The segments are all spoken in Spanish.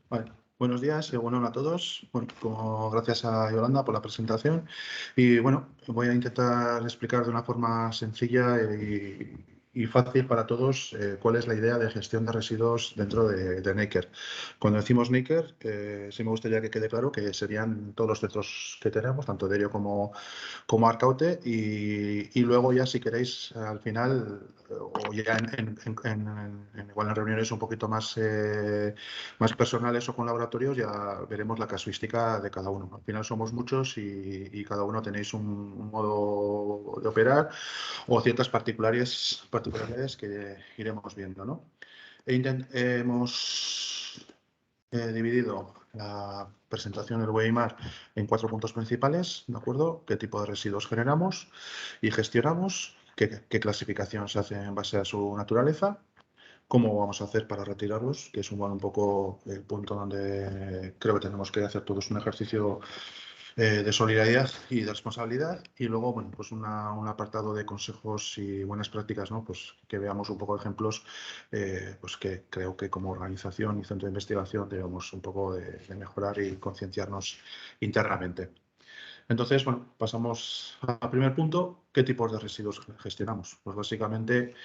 Vale. Buenos días y bueno a todos. Bueno, gracias a Yolanda por la presentación. Y bueno, voy a intentar explicar de una forma sencilla y fácil para todos cuál es la idea de gestión de residuos dentro de Naker. Cuando decimos Naker, sí me gustaría que quede claro que serían todos los centros que tenemos, tanto Derio como Arcaute, y luego ya si queréis al final, o ya igual en reuniones un poquito más personales o con laboratorios, ya veremos la casuística de cada uno. Al final somos muchos y cada uno tenéis un modo de operar o ciertas particularidades que iremos viendo, ¿no? Hemos dividido la presentación del webinar en 4 puntos principales, ¿de acuerdo? ¿Qué tipo de residuos generamos y gestionamos? ¿Qué clasificación se hace en base a su naturaleza? ¿Cómo vamos a hacer para retirarlos? Que es un poco el punto donde creo que tenemos que hacer todos un ejercicio de solidaridad y de responsabilidad. Y luego, bueno, pues un apartado de consejos y buenas prácticas, ¿no? Pues que veamos un poco de ejemplos, pues que creo que como organización y centro de investigación debemos un poco de mejorar y concienciarnos internamente. Entonces, bueno, pasamos al primer punto. ¿Qué tipos de residuos gestionamos? Pues básicamente,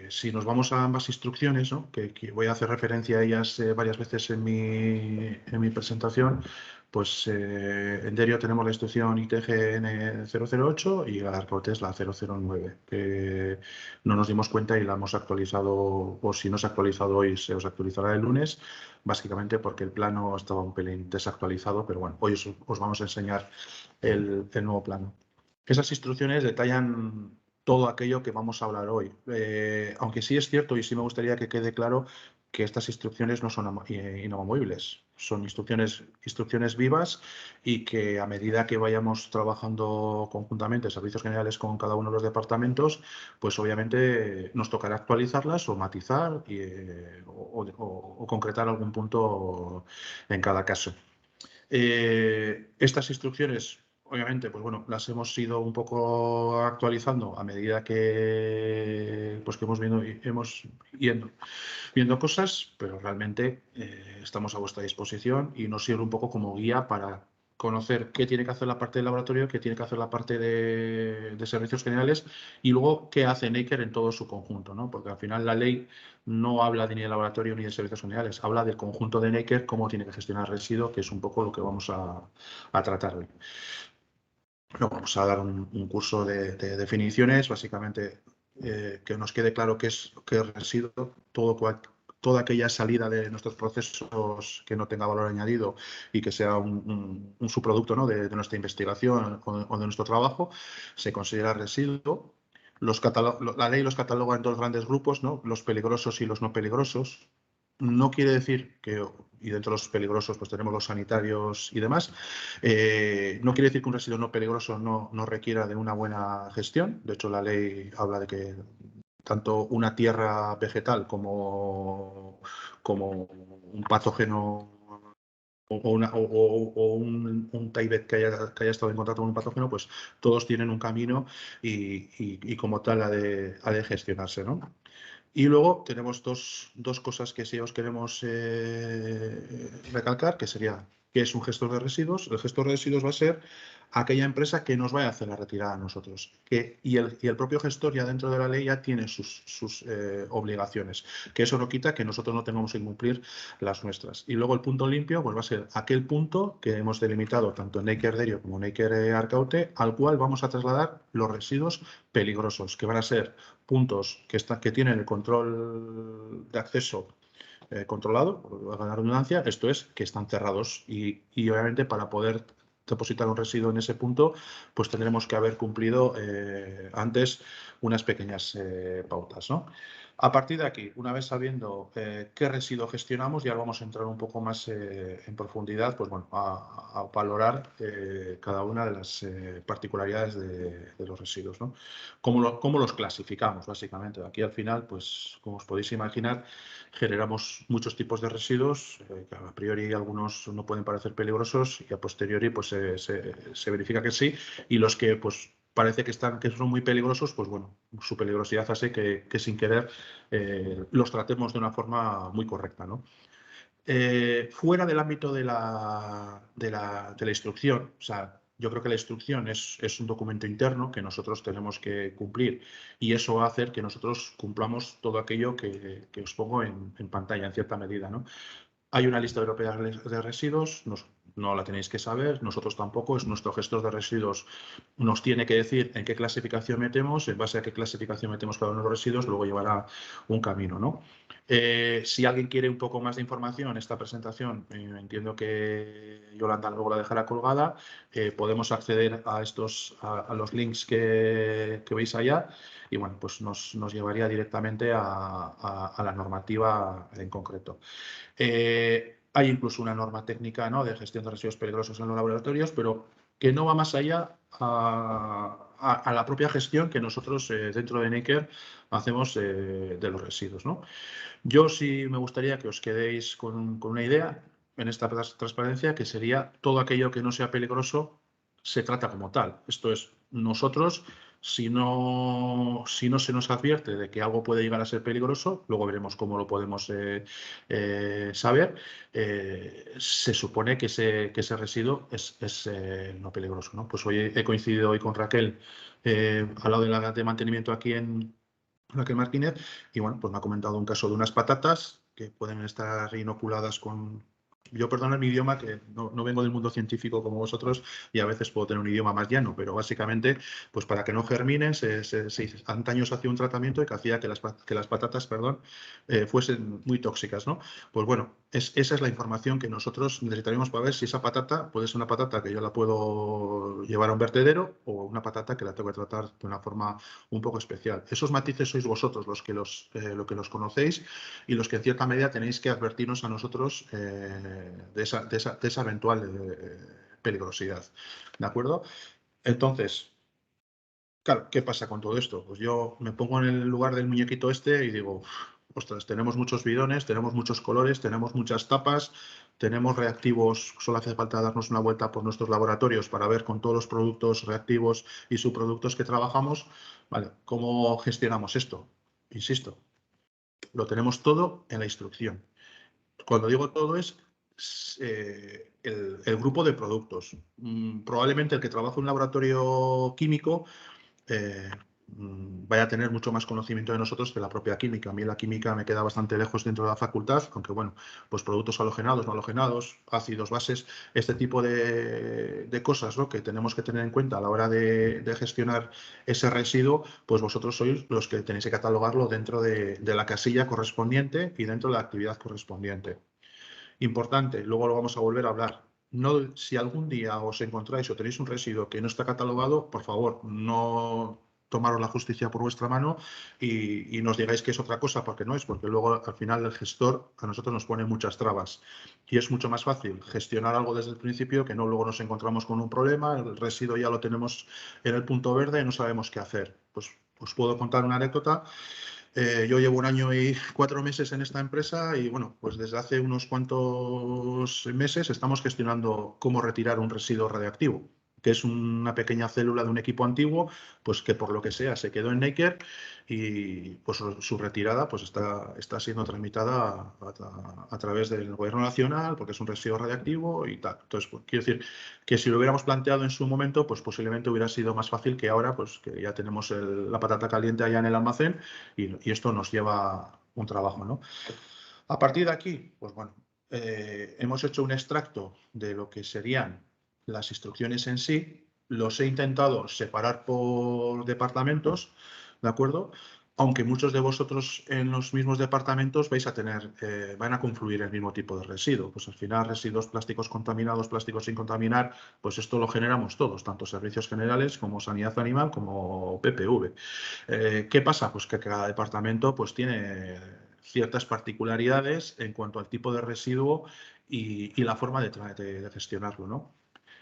si nos vamos a ambas instrucciones, ¿no? que voy a hacer referencia a ellas varias veces en mi presentación, pues en Derio tenemos la instrucción ITGN 008 y la Arcaute es la 009, que no nos dimos cuenta y la hemos actualizado, o si no se ha actualizado hoy, se os actualizará el lunes, básicamente porque el plano estaba un pelín desactualizado, pero bueno, hoy os vamos a enseñar el nuevo plano. Esas instrucciones detallan todo aquello que vamos a hablar hoy. Aunque sí es cierto y sí me gustaría que quede claro que estas instrucciones no son inamovibles, son instrucciones vivas y que a medida que vayamos trabajando conjuntamente, servicios generales con cada uno de los departamentos, pues obviamente nos tocará actualizarlas o matizar o concretar algún punto en cada caso. Estas instrucciones, obviamente, pues bueno, las hemos ido un poco actualizando a medida que hemos viendo cosas, pero realmente estamos a vuestra disposición y nos sirve un poco como guía para conocer qué tiene que hacer la parte del laboratorio, qué tiene que hacer la parte de servicios generales y luego qué hace Naker en todo su conjunto, ¿no? Porque al final la ley no habla ni de laboratorio ni de servicios generales, habla del conjunto de Naker, cómo tiene que gestionar residuos, que es un poco lo que vamos a tratar hoy. Luego vamos a dar un curso de definiciones, básicamente que nos quede claro qué es residuo, toda aquella salida de nuestros procesos que no tenga valor añadido y que sea un subproducto, ¿no? de nuestra investigación o de nuestro trabajo, se considera residuo. La ley los cataloga en 2 grandes grupos, ¿no? Los peligrosos y los no peligrosos. No quiere decir que, y dentro de los peligrosos pues tenemos los sanitarios y demás, no quiere decir que un residuo no peligroso no requiera de una buena gestión. De hecho, la ley habla de que tanto una tierra vegetal como un patógeno o un TAIBET que haya estado en contacto con un patógeno, pues todos tienen un camino y como tal ha de gestionarse, ¿no? Y luego tenemos dos cosas que sí os queremos recalcar, que sería qué es un gestor de residuos. El gestor de residuos va a ser aquella empresa que nos vaya a hacer la retirada a nosotros. Y el propio gestor ya dentro de la ley ya tiene sus obligaciones, que eso no quita que nosotros no tengamos que cumplir las nuestras. Y luego el punto limpio pues va a ser aquel punto que hemos delimitado tanto en Naker Derio como en Naker Arcaute, al cual vamos a trasladar los residuos peligrosos, que van a ser puntos que tienen el control de acceso controlado, por la redundancia, esto es, que están cerrados y obviamente para poder depositar un residuo en ese punto, pues tendremos que haber cumplido antes unas pequeñas pautas, ¿no? A partir de aquí, una vez sabiendo qué residuo gestionamos, ya vamos a entrar un poco más en profundidad, pues bueno, a valorar cada una de las particularidades de los residuos, ¿no? ¿Cómo los clasificamos, básicamente? Aquí al final, pues como os podéis imaginar, generamos muchos tipos de residuos, que a priori algunos no pueden parecer peligrosos y a posteriori pues se verifica que sí, y los que pues parece que son muy peligrosos, pues bueno, su peligrosidad hace que sin querer los tratemos de una forma muy correcta, ¿no? Fuera del ámbito de la instrucción, o sea, yo creo que la instrucción es un documento interno que nosotros tenemos que cumplir y eso va a hacer que nosotros cumplamos todo aquello que os pongo en pantalla en cierta medida, ¿no? Hay una lista europea de residuos, no la tenéis que saber, nosotros tampoco, es nuestro gestor de residuos, nos tiene que decir en qué clasificación metemos, en base a qué clasificación metemos cada uno de los residuos, luego llevará un camino, ¿no? Si alguien quiere un poco más de información, esta presentación, entiendo que Yolanda luego la dejará colgada, podemos acceder a los links que veis allá y bueno, pues nos llevaría directamente a la normativa en concreto. Hay incluso una norma técnica, ¿no?, de gestión de residuos peligrosos en los laboratorios, pero que no va más allá a la propia gestión que nosotros dentro de Neiker hacemos de los residuos, ¿no? Yo sí me gustaría que os quedéis con una idea en esta transparencia, que sería todo aquello que no sea peligroso se trata como tal. Esto es, nosotros, si no se nos advierte de que algo puede llegar a ser peligroso, luego veremos cómo lo podemos saber, se supone que ese residuo es no peligroso, ¿no? Pues hoy he coincidido hoy con Raquel al lado de la de mantenimiento aquí en Raquel Martínez, y bueno, pues me ha comentado un caso de unas patatas que pueden estar inoculadas con... Yo perdonad mi idioma, que no vengo del mundo científico como vosotros y a veces puedo tener un idioma más llano, pero básicamente, pues para que no germinen, antaño se hacía un tratamiento que hacía que las patatas, perdón, fuesen muy tóxicas, ¿no? Pues bueno, esa es la información que nosotros necesitaríamos para ver si esa patata puede ser una patata que yo la puedo llevar a un vertedero o una patata que la tengo que tratar de una forma un poco especial. Esos matices sois vosotros los que los conocéis y los que en cierta medida tenéis que advertirnos a nosotros de esa eventual peligrosidad. ¿De acuerdo? Entonces, claro, ¿qué pasa con todo esto? Pues yo me pongo en el lugar del muñequito este y digo, ostras, tenemos muchos bidones, tenemos muchos colores, tenemos muchas tapas, tenemos reactivos, solo hace falta darnos una vuelta por nuestros laboratorios para ver con todos los productos reactivos y subproductos que trabajamos, ¿vale? ¿Cómo gestionamos esto? Insisto, lo tenemos todo en la instrucción. Cuando digo todo es el grupo de productos. Probablemente el que trabaja en un laboratorio químico eh, vaya a tener mucho más conocimiento de nosotros que la propia química. A mí la química me queda bastante lejos dentro de la facultad, aunque bueno, pues productos halogenados, no halogenados, ácidos, bases, este tipo de cosas, ¿no?, que tenemos que tener en cuenta a la hora de gestionar ese residuo, pues vosotros sois los que tenéis que catalogarlo dentro de la casilla correspondiente y dentro de la actividad correspondiente. Importante, luego lo vamos a volver a hablar. No, si algún día os encontráis o tenéis un residuo que no está catalogado, por favor, no tomaros la justicia por vuestra mano y nos digáis que es otra cosa, porque no es, porque luego al final el gestor a nosotros nos pone muchas trabas y es mucho más fácil gestionar algo desde el principio que no luego nos encontramos con un problema, el residuo ya lo tenemos en el punto verde y no sabemos qué hacer. Pues os puedo contar una anécdota. Yo llevo 1 año y 4 meses en esta empresa y bueno, pues desde hace unos cuantos meses estamos gestionando cómo retirar un residuo radiactivo, que es una pequeña célula de un equipo antiguo, pues que por lo que sea se quedó en Neiker y pues su retirada pues está siendo tramitada a través del Gobierno Nacional porque es un residuo radiactivo y tal. Entonces, pues, quiero decir que si lo hubiéramos planteado en su momento, pues posiblemente hubiera sido más fácil que ahora, pues que ya tenemos la patata caliente allá en el almacén y esto nos lleva un trabajo, ¿no? A partir de aquí, pues bueno, hemos hecho un extracto de lo que serían las instrucciones en sí, los he intentado separar por departamentos, ¿de acuerdo? Aunque muchos de vosotros en los mismos departamentos vais a tener, van a confluir el mismo tipo de residuo. Pues al final residuos plásticos contaminados, plásticos sin contaminar, pues esto lo generamos todos, tanto servicios generales como sanidad animal como PPV. ¿Qué pasa? Pues que cada departamento pues, tiene ciertas particularidades en cuanto al tipo de residuo y la forma de gestionarlo, ¿no?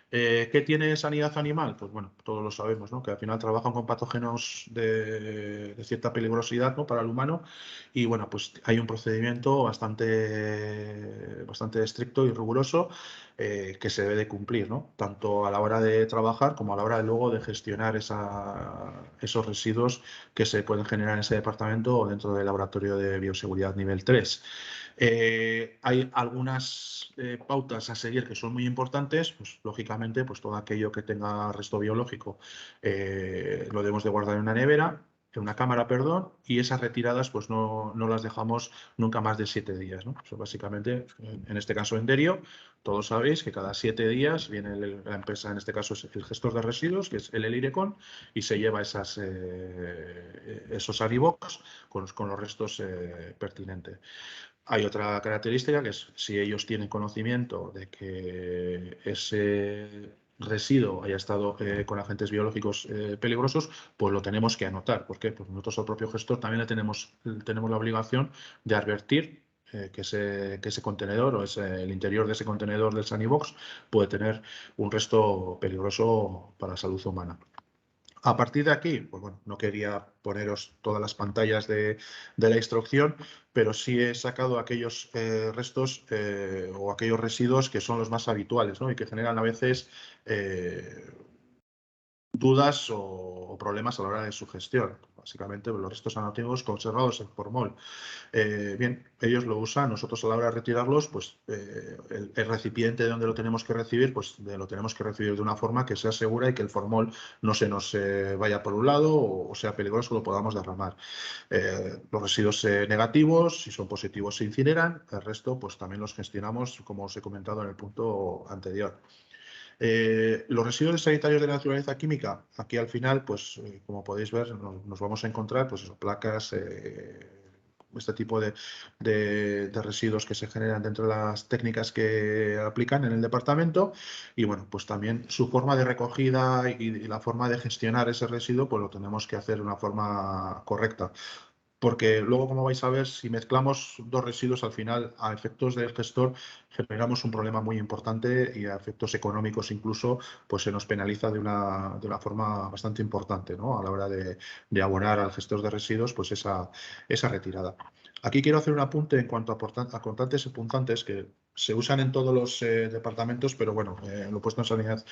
¿Qué tiene sanidad animal? Pues bueno, todos lo sabemos, ¿no?, que al final trabajan con patógenos de cierta peligrosidad, ¿no?, para el humano y bueno, pues hay un procedimiento bastante estricto y riguroso que se debe de cumplir, ¿no?, tanto a la hora de trabajar como a la hora de luego de gestionar esos residuos que se pueden generar en ese departamento o dentro del laboratorio de bioseguridad nivel 3. Hay algunas pautas a seguir que son muy importantes, pues lógicamente pues todo aquello que tenga resto biológico lo debemos de guardar en una nevera, en una cámara, perdón, y esas retiradas pues no las dejamos nunca más de 7 días, ¿no? Eso básicamente, en este caso en Derio, todos sabéis que cada 7 días viene la empresa, en este caso es el gestor de residuos, que es el Elirecon, y se lleva esos Anivox con los restos pertinentes. Hay otra característica que es si ellos tienen conocimiento de que ese residuo haya estado con agentes biológicos peligrosos, pues lo tenemos que anotar. ¿Por qué? Pues nosotros al propio gestor también tenemos la obligación de advertir que ese contenedor o el interior de ese contenedor del Sanibox puede tener un resto peligroso para la salud humana. A partir de aquí, pues bueno, no quería poneros todas las pantallas de la instrucción, pero sí he sacado aquellos restos o aquellos residuos que son los más habituales, ¿no? Y que generan a veces dudas o problemas a la hora de su gestión. Básicamente, los restos anatómicos conservados en formol. Bien, ellos lo usan, nosotros a la hora de retirarlos, pues el recipiente de donde lo tenemos que recibir, pues lo tenemos que recibir de una forma que sea segura y que el formol no se nos vaya por un lado o sea peligroso, lo podamos derramar. Los residuos negativos, si son positivos, se incineran, el resto pues también los gestionamos, como os he comentado en el punto anterior. Los residuos sanitarios de naturaleza química, aquí al final, pues como podéis ver, nos vamos a encontrar pues, placas, este tipo de residuos que se generan dentro de las técnicas que aplican en el departamento y bueno, pues también su forma de recogida y la forma de gestionar ese residuo, pues lo tenemos que hacer de una forma correcta. Porque luego, como vais a ver, si mezclamos dos residuos, al final, a efectos del gestor, generamos un problema muy importante y a efectos económicos incluso, pues se nos penaliza de una forma bastante importante, ¿no? A la hora de abonar al gestor de residuos, pues esa retirada. Aquí quiero hacer un apunte en cuanto a contantes y punzantes que se usan en todos los departamentos, pero bueno, lo he puesto en sanidad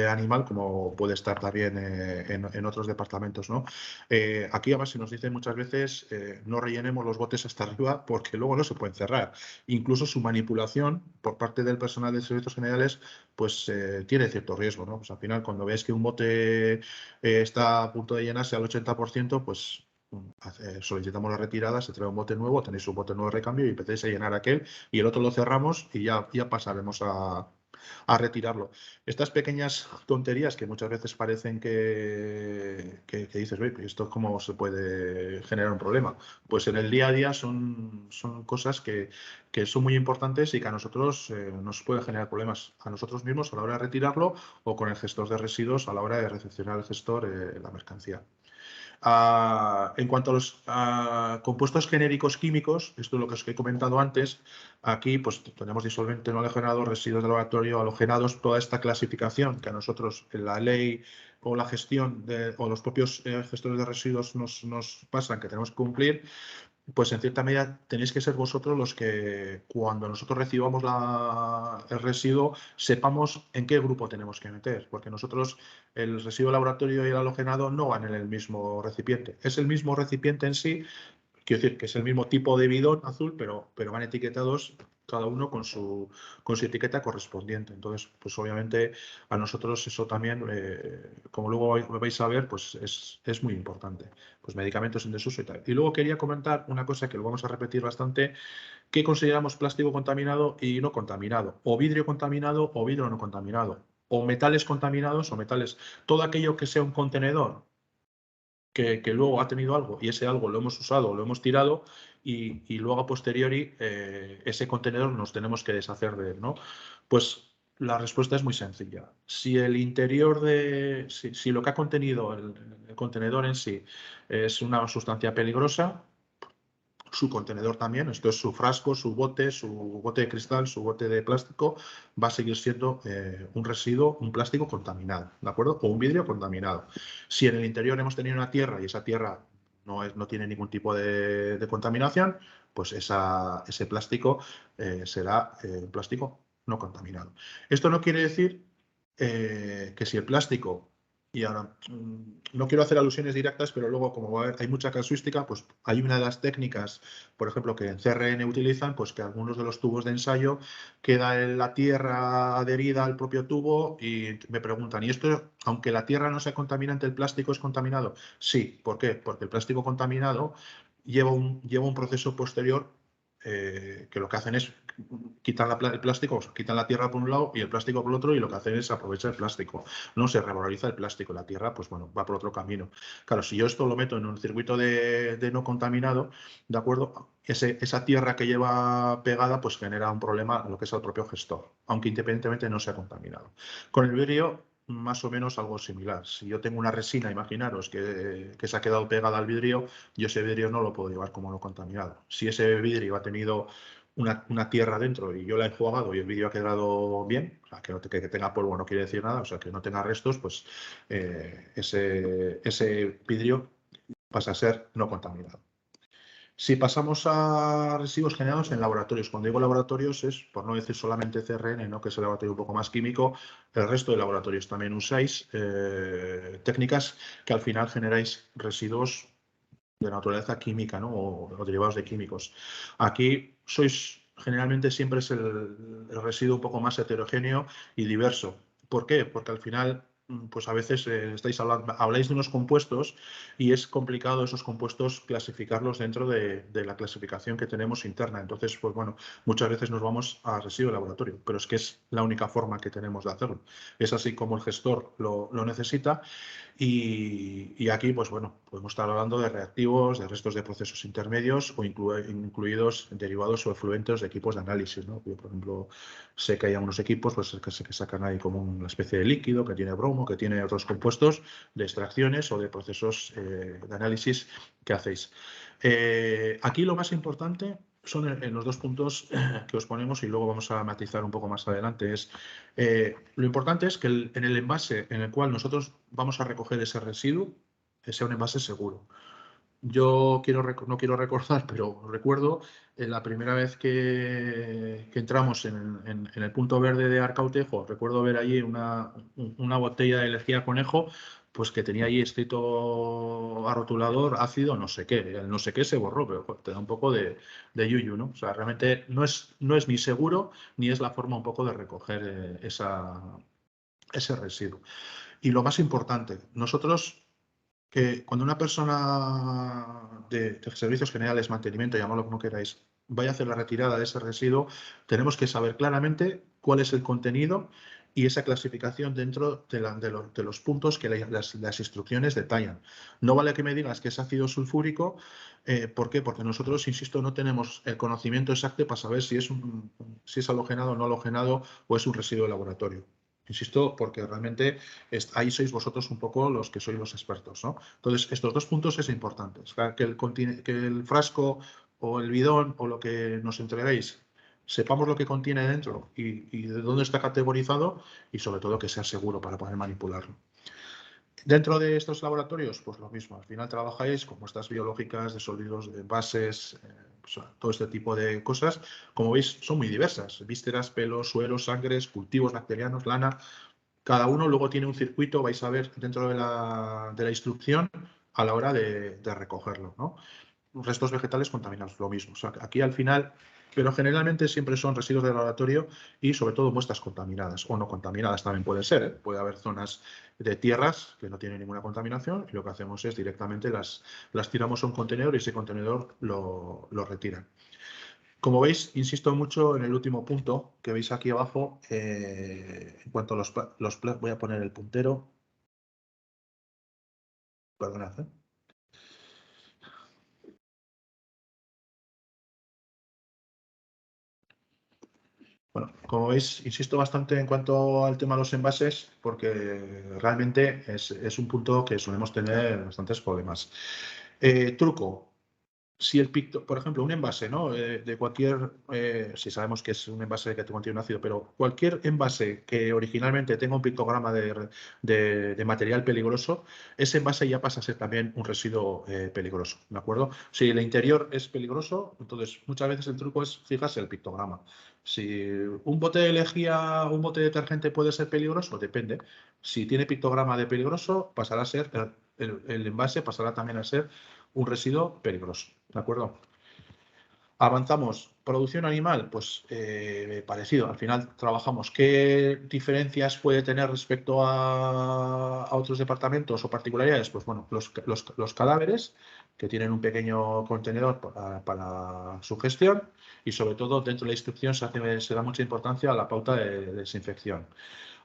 animal, como puede estar también en otros departamentos, ¿no? Aquí además se nos dice muchas veces no rellenemos los botes hasta arriba porque luego no se pueden cerrar. Incluso su manipulación por parte del personal de servicios generales pues tiene cierto riesgo, ¿no? Pues al final cuando veis que un bote está a punto de llenarse al 80%, pues solicitamos la retirada, se trae un bote nuevo, tenéis un bote nuevo de recambio y empecéis a llenar aquel y el otro lo cerramos y ya pasaremos a retirarlo. Estas pequeñas tonterías que muchas veces parecen que dices, ¿esto cómo se puede generar un problema? Pues en el día a día son cosas que son muy importantes y que a nosotros nos pueden generar problemas a nosotros mismos a la hora de retirarlo o con el gestor de residuos a la hora de recepcionar al gestor la mercancía. En cuanto a los compuestos genéricos químicos, esto es lo que os he comentado antes, aquí pues tenemos disolvente no halogenado, residuos de laboratorio, halogenados, toda esta clasificación que a nosotros en la ley o la gestión o los propios gestores de residuos nos pasan que tenemos que cumplir, pues en cierta medida tenéis que ser vosotros los que cuando nosotros recibamos el residuo sepamos en qué grupo tenemos que meter, porque nosotros el residuo laboratorio y el halogenado no van en el mismo recipiente. Es el mismo recipiente en sí, quiero decir que es el mismo tipo de bidón azul, pero van etiquetados cada uno con su etiqueta correspondiente. Entonces, pues obviamente a nosotros eso también, como luego vais a ver, pues es muy importante. Pues medicamentos en desuso y tal. Y luego quería comentar una cosa que lo vamos a repetir bastante, ¿qué consideramos plástico contaminado y no contaminado? O vidrio contaminado o vidrio no contaminado. O metales contaminados o metales. Todo aquello que sea un contenedor que luego ha tenido algo y ese algo lo hemos usado, lo hemos tirado y luego a posteriori ese contenedor nos tenemos que deshacer de él, ¿no? Pues la respuesta es muy sencilla. Si el interior si lo que ha contenido el contenedor en sí es una sustancia peligrosa, su contenedor también, esto es su frasco, su bote de cristal, su bote de plástico, va a seguir siendo un residuo, un plástico contaminado, ¿de acuerdo? O un vidrio contaminado. Si en el interior hemos tenido una tierra y esa tierra no tiene ningún tipo de contaminación, pues ese plástico será un plástico no contaminado. Esto no quiere decir que si el plástico Y ahora, no quiero hacer alusiones directas, pero luego, como hay mucha casuística, pues hay una de las técnicas, por ejemplo, que en CRN utilizan, pues que algunos de los tubos de ensayo queda en la tierra adherida al propio tubo y me preguntan, ¿y esto, aunque la tierra no sea contaminante, el plástico es contaminado? Sí, ¿por qué? Porque el plástico contaminado lleva un proceso posterior que lo que hacen es quitar el plástico, quitan la tierra por un lado y el plástico por el otro, y lo que hacen es aprovechar el plástico. No se revaloriza el plástico, la tierra, pues bueno, va por otro camino. Claro, si yo esto lo meto en un circuito de no contaminado, ¿de acuerdo? Esa tierra que lleva pegada, pues genera un problema lo que es el propio gestor, aunque independientemente no sea contaminado. Con el vidrio, más o menos algo similar. Si yo tengo una resina, imaginaros, que se ha quedado pegada al vidrio, yo ese vidrio no lo puedo llevar como no contaminado. Si ese vidrio ha tenido una tierra dentro y yo la he enjuagado y el vidrio ha quedado bien, o sea, que tenga polvo no quiere decir nada, o sea, que no tenga restos, pues ese vidrio pasa a ser no contaminado. Si pasamos a residuos generados en laboratorios, cuando digo laboratorios es, por no decir solamente CRN, ¿no? Que es el laboratorio un poco más químico, el resto de laboratorios también usáis técnicas que al final generáis residuos de naturaleza química, ¿no? O derivados de químicos. Aquí generalmente siempre es el residuo un poco más heterogéneo y diverso. ¿Por qué? Porque al final, pues a veces habláis de unos compuestos y es complicado esos compuestos clasificarlos dentro de la clasificación que tenemos interna. Entonces, pues bueno, muchas veces nos vamos a residuo de laboratorio, pero es que es la única forma que tenemos de hacerlo. Es así como el gestor lo necesita. Y aquí, pues bueno, podemos estar hablando de reactivos, de restos de procesos intermedios o incluidos derivados o efluentes de equipos de análisis, ¿no? Yo, por ejemplo, sé que hay algunos equipos pues, que sacan ahí como una especie de líquido que tiene bromo, que tiene otros compuestos de extracciones o de procesos de análisis que hacéis. Aquí lo más importante son en los dos puntos que os ponemos y luego vamos a matizar un poco más adelante. Lo importante es que en el envase en el cual nosotros vamos a recoger ese residuo, que sea un envase seguro. Yo no quiero recordar, pero recuerdo la primera vez que entramos en el punto verde de Arcautejo, recuerdo ver allí una botella de lejía conejo, pues que tenía ahí escrito a rotulador ácido no sé qué. El no sé qué se borró, pero te da un poco de yuyu, ¿no? O sea, realmente no es ni seguro ni es la forma un poco de recoger ese residuo. Y lo más importante, nosotros que cuando una persona de servicios generales, mantenimiento, llamadlo como queráis, vaya a hacer la retirada de ese residuo, tenemos que saber claramente cuál es el contenido y esa clasificación dentro de los puntos que las instrucciones detallan. No vale que me digas que es ácido sulfúrico, ¿por qué? Porque nosotros, insisto, no tenemos el conocimiento exacto para saber si es halogenado o no halogenado o es un residuo de laboratorio. Insisto, porque realmente ahí sois vosotros un poco los que sois los expertos, ¿no? Entonces, estos dos puntos es importante. Que el frasco o el bidón o lo que nos entreguéis sepamos lo que contiene dentro y de dónde está categorizado y sobre todo que sea seguro para poder manipularlo. Dentro de estos laboratorios, pues lo mismo. Al final trabajáis con muestras biológicas, de sólidos, de envases, todo este tipo de cosas. Como veis, son muy diversas. Vísceras, pelos, sueros, sangres, cultivos bacterianos, lana. Cada uno luego tiene un circuito, vais a ver dentro de la instrucción a la hora de recogerlo, ¿no? Restos vegetales contaminados, lo mismo. O sea, aquí al final, pero generalmente siempre son residuos de laboratorio y sobre todo muestras contaminadas o no contaminadas también pueden ser, ¿eh? Puede haber zonas de tierras que no tienen ninguna contaminación y lo que hacemos es directamente las tiramos a un contenedor y ese contenedor lo retira. Como veis, insisto mucho en el último punto que veis aquí abajo, en cuanto a voy a poner el puntero. Perdonad, ¿eh? Bueno, como veis, insisto bastante en cuanto al tema de los envases, porque realmente es un punto que solemos tener bastantes problemas. Truco. si el por ejemplo, un envase, ¿no? De cualquier, si sabemos que es un envase que contiene un ácido, pero cualquier envase que originalmente tenga un pictograma de material peligroso, ese envase ya pasa a ser también un residuo peligroso, ¿de acuerdo? Si el interior es peligroso, entonces muchas veces el truco es fijarse el pictograma. Si un bote de lejía, un bote de detergente puede ser peligroso, depende. Si tiene pictograma de peligroso, pasará a ser, el envase pasará también a ser un residuo peligroso, ¿de acuerdo? Avanzamos. Producción animal, pues parecido. Al final trabajamos qué diferencias puede tener respecto a otros departamentos o particularidades. Pues bueno, los cadáveres, que tienen un pequeño contenedor para su gestión, y sobre todo dentro de la instrucción se da mucha importancia a la pauta de desinfección.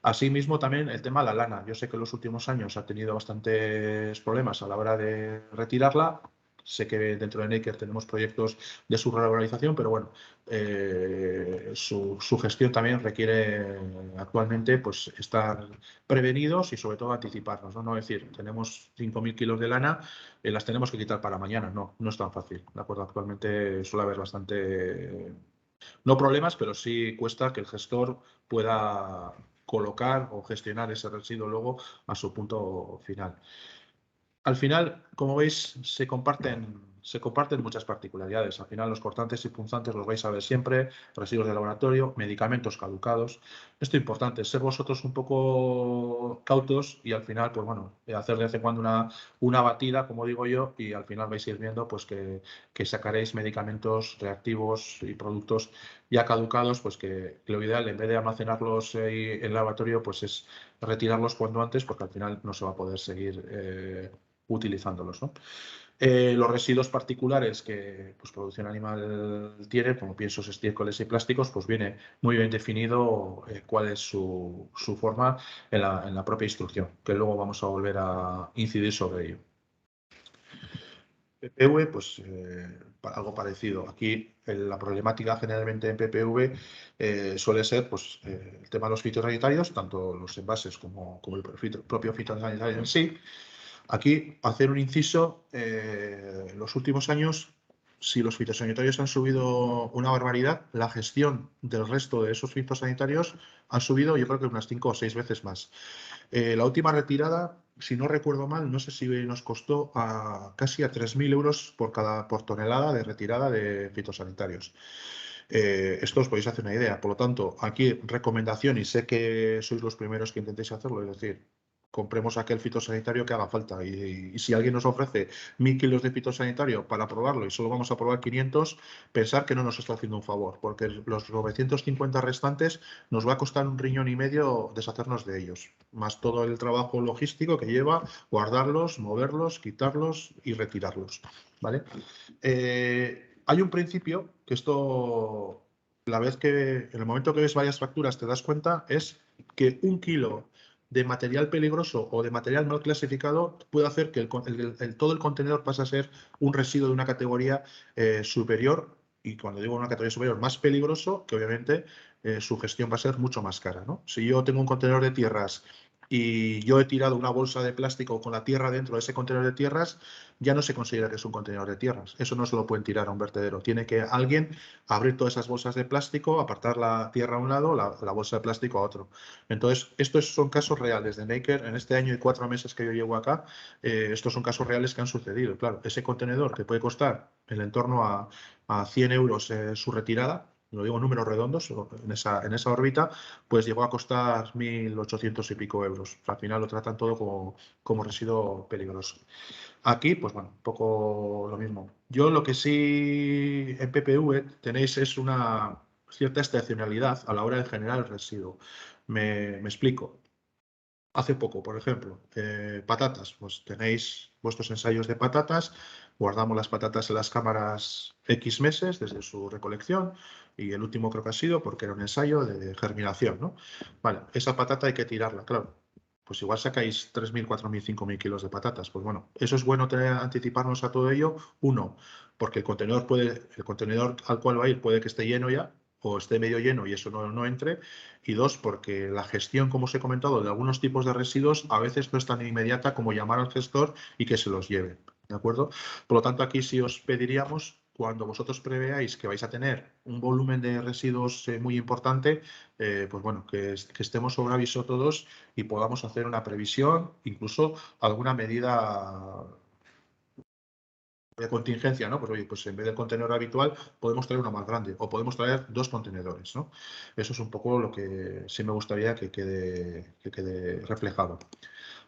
Asimismo, también el tema de la lana. Yo sé que en los últimos años ha tenido bastantes problemas a la hora de retirarla. Sé que dentro de Naker tenemos proyectos de su revalorización, pero bueno, su gestión también requiere actualmente pues, estar prevenidos y sobre todo anticiparnos. No, es decir, tenemos 5.000 kilos de lana, las tenemos que quitar para mañana. No, no es tan fácil. ¿De acuerdo? Actualmente suele haber bastante, no problemas, pero sí cuesta que el gestor pueda colocar o gestionar ese residuo luego a su punto final. Al final, como veis, se comparten muchas particularidades. Al final, los cortantes y punzantes los vais a ver siempre, residuos de laboratorio, medicamentos caducados. Esto es importante, ser vosotros un poco cautos y al final, pues bueno, hacer de vez en cuando una batida, como digo yo, y al final vais a ir viendo pues que sacaréis medicamentos reactivos y productos ya caducados, pues que lo ideal, en vez de almacenarlos en el laboratorio, pues es retirarlos cuanto antes, porque al final no se va a poder seguir utilizándolos, ¿no? Los residuos particulares que pues, producción animal tiene, como piensos, estiércoles y plásticos, pues viene muy bien definido cuál es su forma en la propia instrucción, que luego vamos a volver a incidir sobre ello. PPV, pues algo parecido. Aquí la problemática generalmente en PPV suele ser pues, el tema de los fitosanitarios, tanto los envases como el propio fitosanitario en sí. Aquí, hacer un inciso, en los últimos años, si los fitosanitarios han subido una barbaridad, la gestión del resto de esos fitosanitarios han subido, yo creo que unas 5 o 6 veces más. La última retirada, si no recuerdo mal, no sé si nos costó casi a 3.000 euros por tonelada de retirada de fitosanitarios. Esto os podéis hacer una idea. Por lo tanto, aquí recomendación, y sé que sois los primeros que intentéis hacerlo, es decir, compremos aquel fitosanitario que haga falta. Y si alguien nos ofrece 1.000 kilos de fitosanitario para probarlo y solo vamos a probar 500, pensar que no nos está haciendo un favor, porque los 950 restantes nos va a costar 1,5 riñones deshacernos de ellos, más todo el trabajo logístico que lleva guardarlos, moverlos, quitarlos y retirarlos. ¿Vale? Hay un principio que esto, en el momento que ves varias facturas te das cuenta, es que 1 kilo de material peligroso o de material mal clasificado puede hacer que todo el contenedor pase a ser un residuo de una categoría superior, y cuando digo una categoría superior, más peligroso, que obviamente su gestión va a ser mucho más cara, ¿no? Si yo tengo un contenedor de tierras y yo he tirado una bolsa de plástico con la tierra dentro de ese contenedor de tierras, ya no se considera que es un contenedor de tierras. Eso no se lo pueden tirar a un vertedero. Tiene que alguien abrir todas esas bolsas de plástico, apartar la tierra a un lado, la bolsa de plástico a otro. Entonces, estos son casos reales de Naker. En este año y 4 meses que yo llevo acá, estos son casos reales que han sucedido. Claro, ese contenedor que puede costar en torno a 100 euros su retirada, lo digo en números redondos, en esa órbita, pues llegó a costar 1.800 y pico euros. O sea, al final lo tratan todo como residuo peligroso. Aquí, pues bueno, un poco lo mismo. Yo lo que sí en PPV tenéis es una cierta estacionalidad a la hora de generar el residuo. Me explico. Hace poco, por ejemplo, patatas, pues tenéis vuestros ensayos de patatas, guardamos las patatas en las cámaras X meses desde su recolección, y el último creo que ha sido porque era un ensayo de germinación, ¿no? Vale, esa patata hay que tirarla, claro. Pues igual sacáis 3.000, 4.000, 5.000 kilos de patatas. Pues bueno, eso es bueno anticiparnos a todo ello. Uno, porque el contenedor al cual va a ir puede que esté lleno ya, o esté medio lleno y eso no entre. Y dos, porque la gestión, como os he comentado, de algunos tipos de residuos a veces no es tan inmediata como llamar al gestor y que se los lleve. ¿de acuerdo? Por lo tanto, aquí sí os pediríamos, cuando vosotros preveáis que vais a tener un volumen de residuos muy importante, pues bueno, que estemos sobre aviso todos y podamos hacer una previsión, incluso alguna medida de contingencia, ¿no? Pues oye, pues en vez del contenedor habitual podemos traer uno más grande o podemos traer 2 contenedores, ¿no? Eso es un poco lo que sí me gustaría que quede reflejado.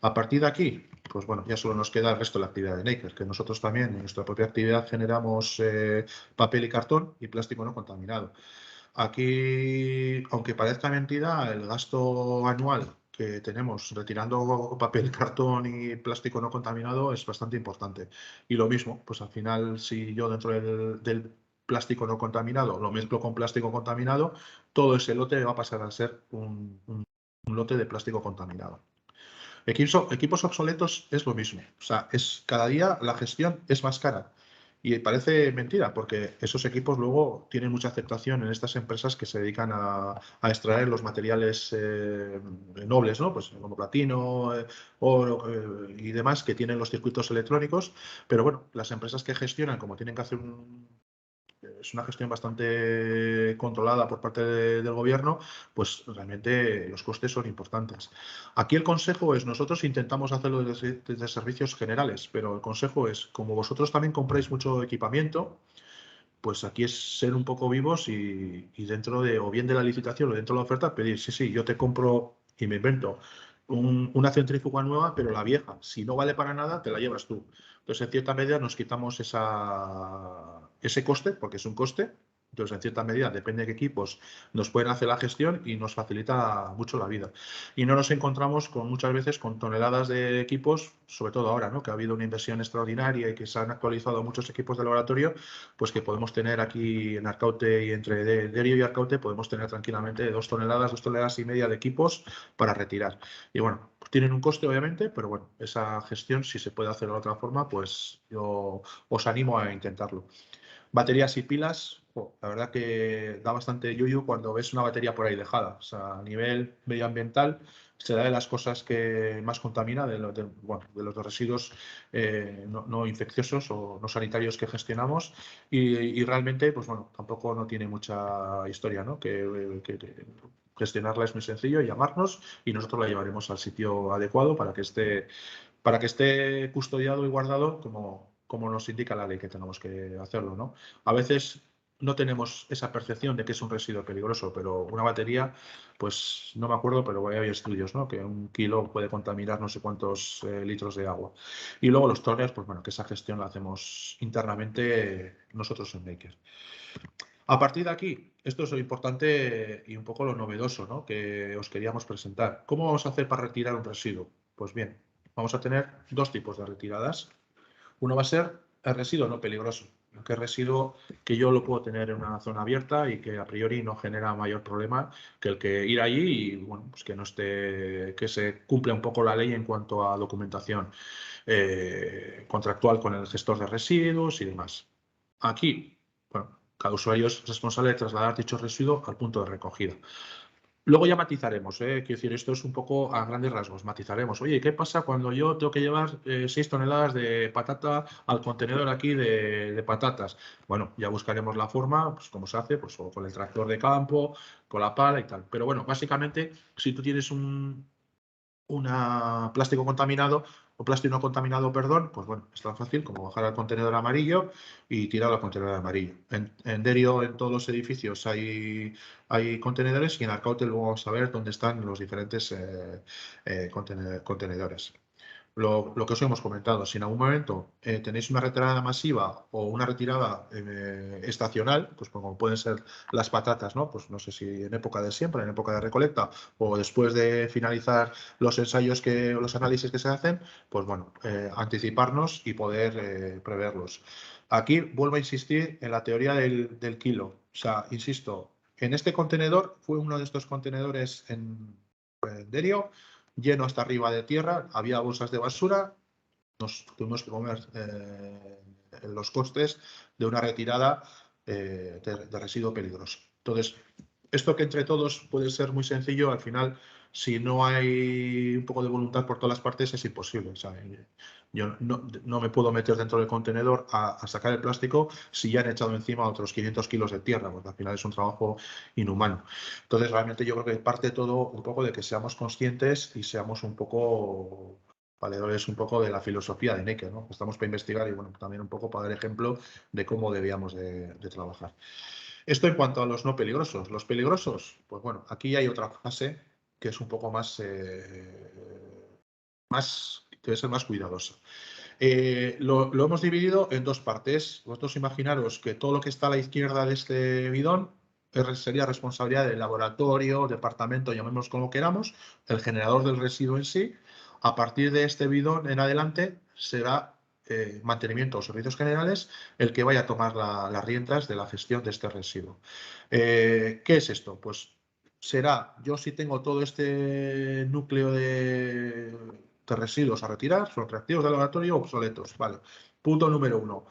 A partir de aquí, pues bueno, ya solo nos queda el resto de la actividad de Naker, que nosotros también en nuestra propia actividad generamos papel y cartón y plástico no contaminado. Aquí, aunque parezca mentira, el gasto anual que tenemos retirando papel, cartón y plástico no contaminado es bastante importante. Y lo mismo, pues al final, si yo dentro del plástico no contaminado lo mezclo con plástico contaminado, todo ese lote va a pasar a ser un lote de plástico contaminado. Equipos obsoletos es lo mismo. O sea, cada día la gestión es más cara. Y parece mentira, porque esos equipos luego tienen mucha aceptación en estas empresas que se dedican a extraer los materiales nobles, ¿no? Pues como platino, oro y demás, que tienen los circuitos electrónicos. Pero bueno, las empresas que gestionan, como tienen que hacer es una gestión bastante controlada por parte del gobierno, pues realmente los costes son importantes. Aquí el consejo es, nosotros intentamos hacerlo desde servicios generales, pero el consejo es, como vosotros también compráis mucho equipamiento, pues aquí es ser un poco vivos y dentro de, o bien de la licitación o dentro de la oferta, pedir, sí, yo te compro y me invento una centrífuga nueva, pero la vieja, si no vale para nada, te la llevas tú. Entonces, en cierta medida nos quitamos ese coste, porque es un coste. Entonces, en cierta medida, depende de qué equipos nos pueden hacer la gestión y nos facilita mucho la vida. Y no nos encontramos muchas veces con toneladas de equipos, sobre todo ahora, ¿no? Que ha habido una inversión extraordinaria y que se han actualizado muchos equipos de laboratorio, pues que podemos tener aquí en Arcaute y entre Derio y Arcaute podemos tener tranquilamente 2 toneladas y media de equipos para retirar. Y bueno, pues tienen un coste obviamente, pero bueno, esa gestión si se puede hacer de otra forma, pues yo os animo a intentarlo. Baterías y pilas, la verdad que da bastante yuyu cuando ves una batería por ahí dejada. O sea, a nivel medioambiental, será de las cosas que más contamina de los residuos no infecciosos o no sanitarios que gestionamos. Y realmente, pues bueno, tampoco no tiene mucha historia, ¿no? Que gestionarla es muy sencillo, llamarnos y nosotros la llevaremos al sitio adecuado para que esté custodiado y guardado como nos indica la ley que tenemos que hacerlo, ¿no? A veces no tenemos esa percepción de que es un residuo peligroso, pero una batería, pues no me acuerdo, pero hay estudios, ¿no? Que 1 kilo puede contaminar no sé cuántos litros de agua. Y luego los toners, pues bueno, que esa gestión la hacemos internamente nosotros en Naker. A partir de aquí, esto es lo importante y un poco lo novedoso, ¿no? Que os queríamos presentar. ¿Cómo vamos a hacer para retirar un residuo? Pues bien, vamos a tener 2 tipos de retiradas. Uno va a ser el residuo no peligroso, que es residuo que yo lo puedo tener en una zona abierta y que a priori no genera mayor problema que el que ir allí y bueno, pues que no esté, que se cumpla un poco la ley en cuanto a documentación contractual con el gestor de residuos y demás. Aquí, bueno, cada usuario es responsable de trasladar dicho residuo al punto de recogida. Luego ya matizaremos, quiero decir, esto es un poco a grandes rasgos, matizaremos. Oye, ¿qué pasa cuando yo tengo que llevar 6 toneladas de patata al contenedor aquí de patatas? Bueno, ya buscaremos la forma, pues cómo se hace, pues o con el tractor de campo, con la pala y tal. Pero bueno, básicamente, si tú tienes un plástico contaminado o plástico no contaminado, perdón, pues bueno, es tan fácil como bajar al contenedor amarillo y tirar al contenedor amarillo. En Derio, en todos los edificios hay contenedores y en Arcaute luego vamos a ver dónde están los diferentes contenedores. Lo que os hemos comentado, si en algún momento tenéis una retirada masiva o una retirada estacional, pues como pueden ser las patatas, ¿no? Pues no sé si en época de siembra, en época de recolecta o después de finalizar los ensayos los análisis que se hacen, pues bueno, anticiparnos y poder preverlos. Aquí vuelvo a insistir en la teoría del kilo. O sea, insisto, en este contenedor fue uno de estos contenedores en Derio, lleno hasta arriba de tierra, había bolsas de basura, nos tuvimos que comer los costes de una retirada de residuo peligroso. Entonces, Esto que entre todos puede ser muy sencillo, al final, si no hay un poco de voluntad por todas las partes, es imposible. O sea, yo no me puedo meter dentro del contenedor a sacar el plástico si ya han echado encima otros 500 kilos de tierra, porque al final es un trabajo inhumano. Entonces, realmente yo creo que parte todo un poco de que seamos conscientes y seamos un poco valedores un poco de la filosofía de Naked, ¿no? Estamos para investigar y bueno, también un poco para dar ejemplo de cómo debíamos de trabajar. Esto en cuanto a los no peligrosos. Los peligrosos, pues bueno, aquí hay otra fase que es un poco más, debe ser más cuidadosa. Lo hemos dividido en dos partes. Vosotros imaginaros que todo lo que está a la izquierda de este bidón sería responsabilidad del laboratorio, departamento, llamémoslo como queramos, el generador del residuo en sí. A partir de este bidón en adelante será mantenimiento o servicios generales el que vaya a tomar las riendas de la gestión de este residuo. ¿Qué es esto? Pues será, yo si tengo todo este núcleo de residuos a retirar, son reactivos de laboratorio obsoletos. Vale. Punto número 1.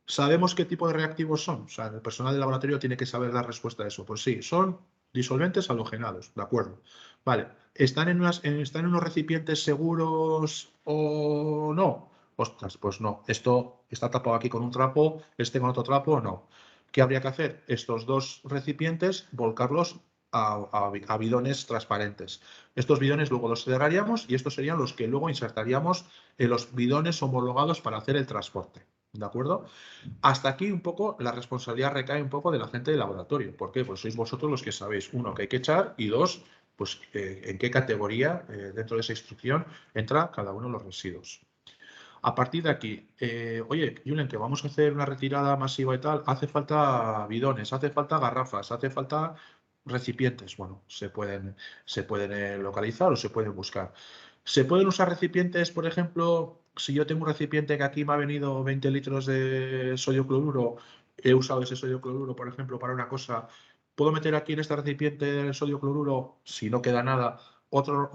¿Sabemos qué tipo de reactivos son? O sea, el personal del laboratorio tiene que saber dar respuesta a eso. Pues sí, son disolventes halogenados, de acuerdo. Vale, ¿están en unos recipientes seguros o no? Ostras, pues no. Esto está tapado aquí con un trapo, este con otro trapo, no. ¿Qué habría que hacer? Estos dos recipientes, volcarlos a bidones transparentes. Estos bidones luego los cerraríamos y estos serían los que luego insertaríamos en los bidones homologados para hacer el transporte. ¿De acuerdo? Hasta aquí un poco la responsabilidad recae un poco de la gente del laboratorio. ¿Por qué? Pues sois vosotros los que sabéis, uno, que hay que echar y dos, pues en qué categoría dentro de esa instrucción entra cada uno de los residuos. A partir de aquí, oye, Julen, que vamos a hacer una retirada masiva y tal, hace falta bidones, hace falta garrafas, hace falta recipientes. Bueno, se pueden localizar o se pueden buscar. ¿Se pueden usar recipientes, por ejemplo, si yo tengo un recipiente que aquí me ha venido 20 litros de sodio cloruro, he usado ese sodio cloruro, por ejemplo, para una cosa, ¿puedo meter aquí en este recipiente el sodio cloruro, si no queda nada, otro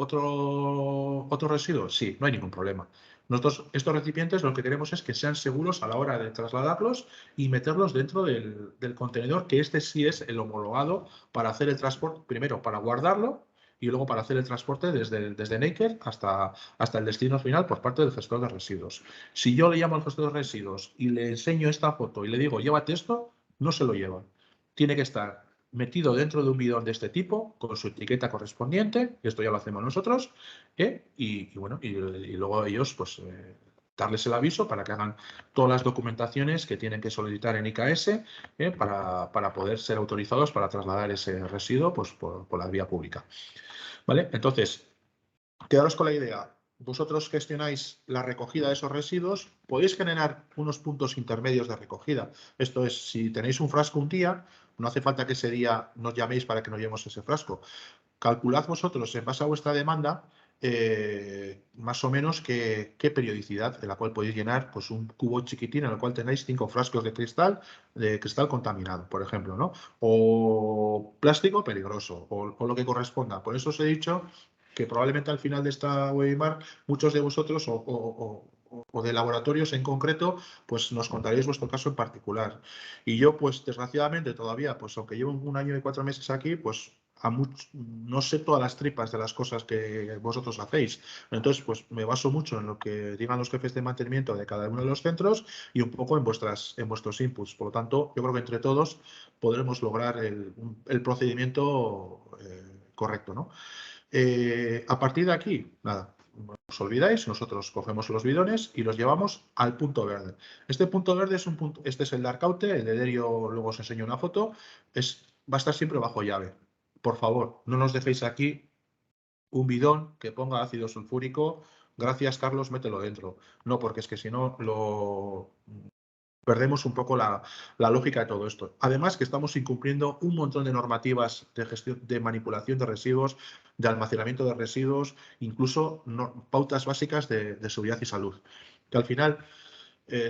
residuo? Sí, no hay ningún problema. Nosotros, estos recipientes, lo que queremos es que sean seguros a la hora de trasladarlos y meterlos dentro del contenedor, que este sí es el homologado para hacer el transporte, primero para guardarlo y luego para hacer el transporte desde Naked hasta el destino final por parte del gestor de residuos. Si yo le llamo al gestor de residuos y le enseño esta foto y le digo, llévate esto, no se lo lleva. Tiene que estar metido dentro de un bidón de este tipo, con su etiqueta correspondiente, esto ya lo hacemos nosotros, bueno, y luego ellos, pues, darles el aviso para que hagan todas las documentaciones que tienen que solicitar en IKS para poder ser autorizados para trasladar ese residuo pues, por la vía pública. ¿Vale? Entonces, quedaros con la idea. Vosotros gestionáis la recogida de esos residuos, podéis generar unos puntos intermedios de recogida. Esto es, si tenéis un frasco un día, no hace falta que ese día nos llaméis para que nos llevemos ese frasco. Calculad vosotros, en base a vuestra demanda, más o menos qué periodicidad en la cual podéis llenar pues, un cubo chiquitín en el cual tenéis 5 frascos de cristal contaminado, por ejemplo, ¿no? O plástico peligroso, o lo que corresponda. Por eso os he dicho que probablemente al final de esta webinar muchos de vosotros o de laboratorios en concreto, pues nos contaréis vuestro caso en particular. Y yo, pues desgraciadamente todavía, pues aunque llevo 1 año y 4 meses aquí, pues no sé todas las tripas de las cosas que vosotros hacéis. Entonces, pues me baso mucho en lo que digan los jefes de mantenimiento de cada uno de los centros y un poco en vuestros inputs. Por lo tanto, yo creo que entre todos podremos lograr el procedimiento correcto, ¿no? A partir de aquí, nada, no os olvidáis, nosotros cogemos los bidones y los llevamos al punto verde. Este punto verde es un punto, este es el Dark-Oute, el de Derio, luego os enseño una foto, va a estar siempre bajo llave. Por favor, no nos dejéis aquí un bidón que ponga ácido sulfúrico. Gracias, Carlos, mételo dentro. No, porque es que si no, perdemos un poco la lógica de todo esto. Además que estamos incumpliendo un montón de normativas de gestión, de manipulación de residuos, de almacenamiento de residuos, incluso pautas básicas de seguridad y salud. Que al final,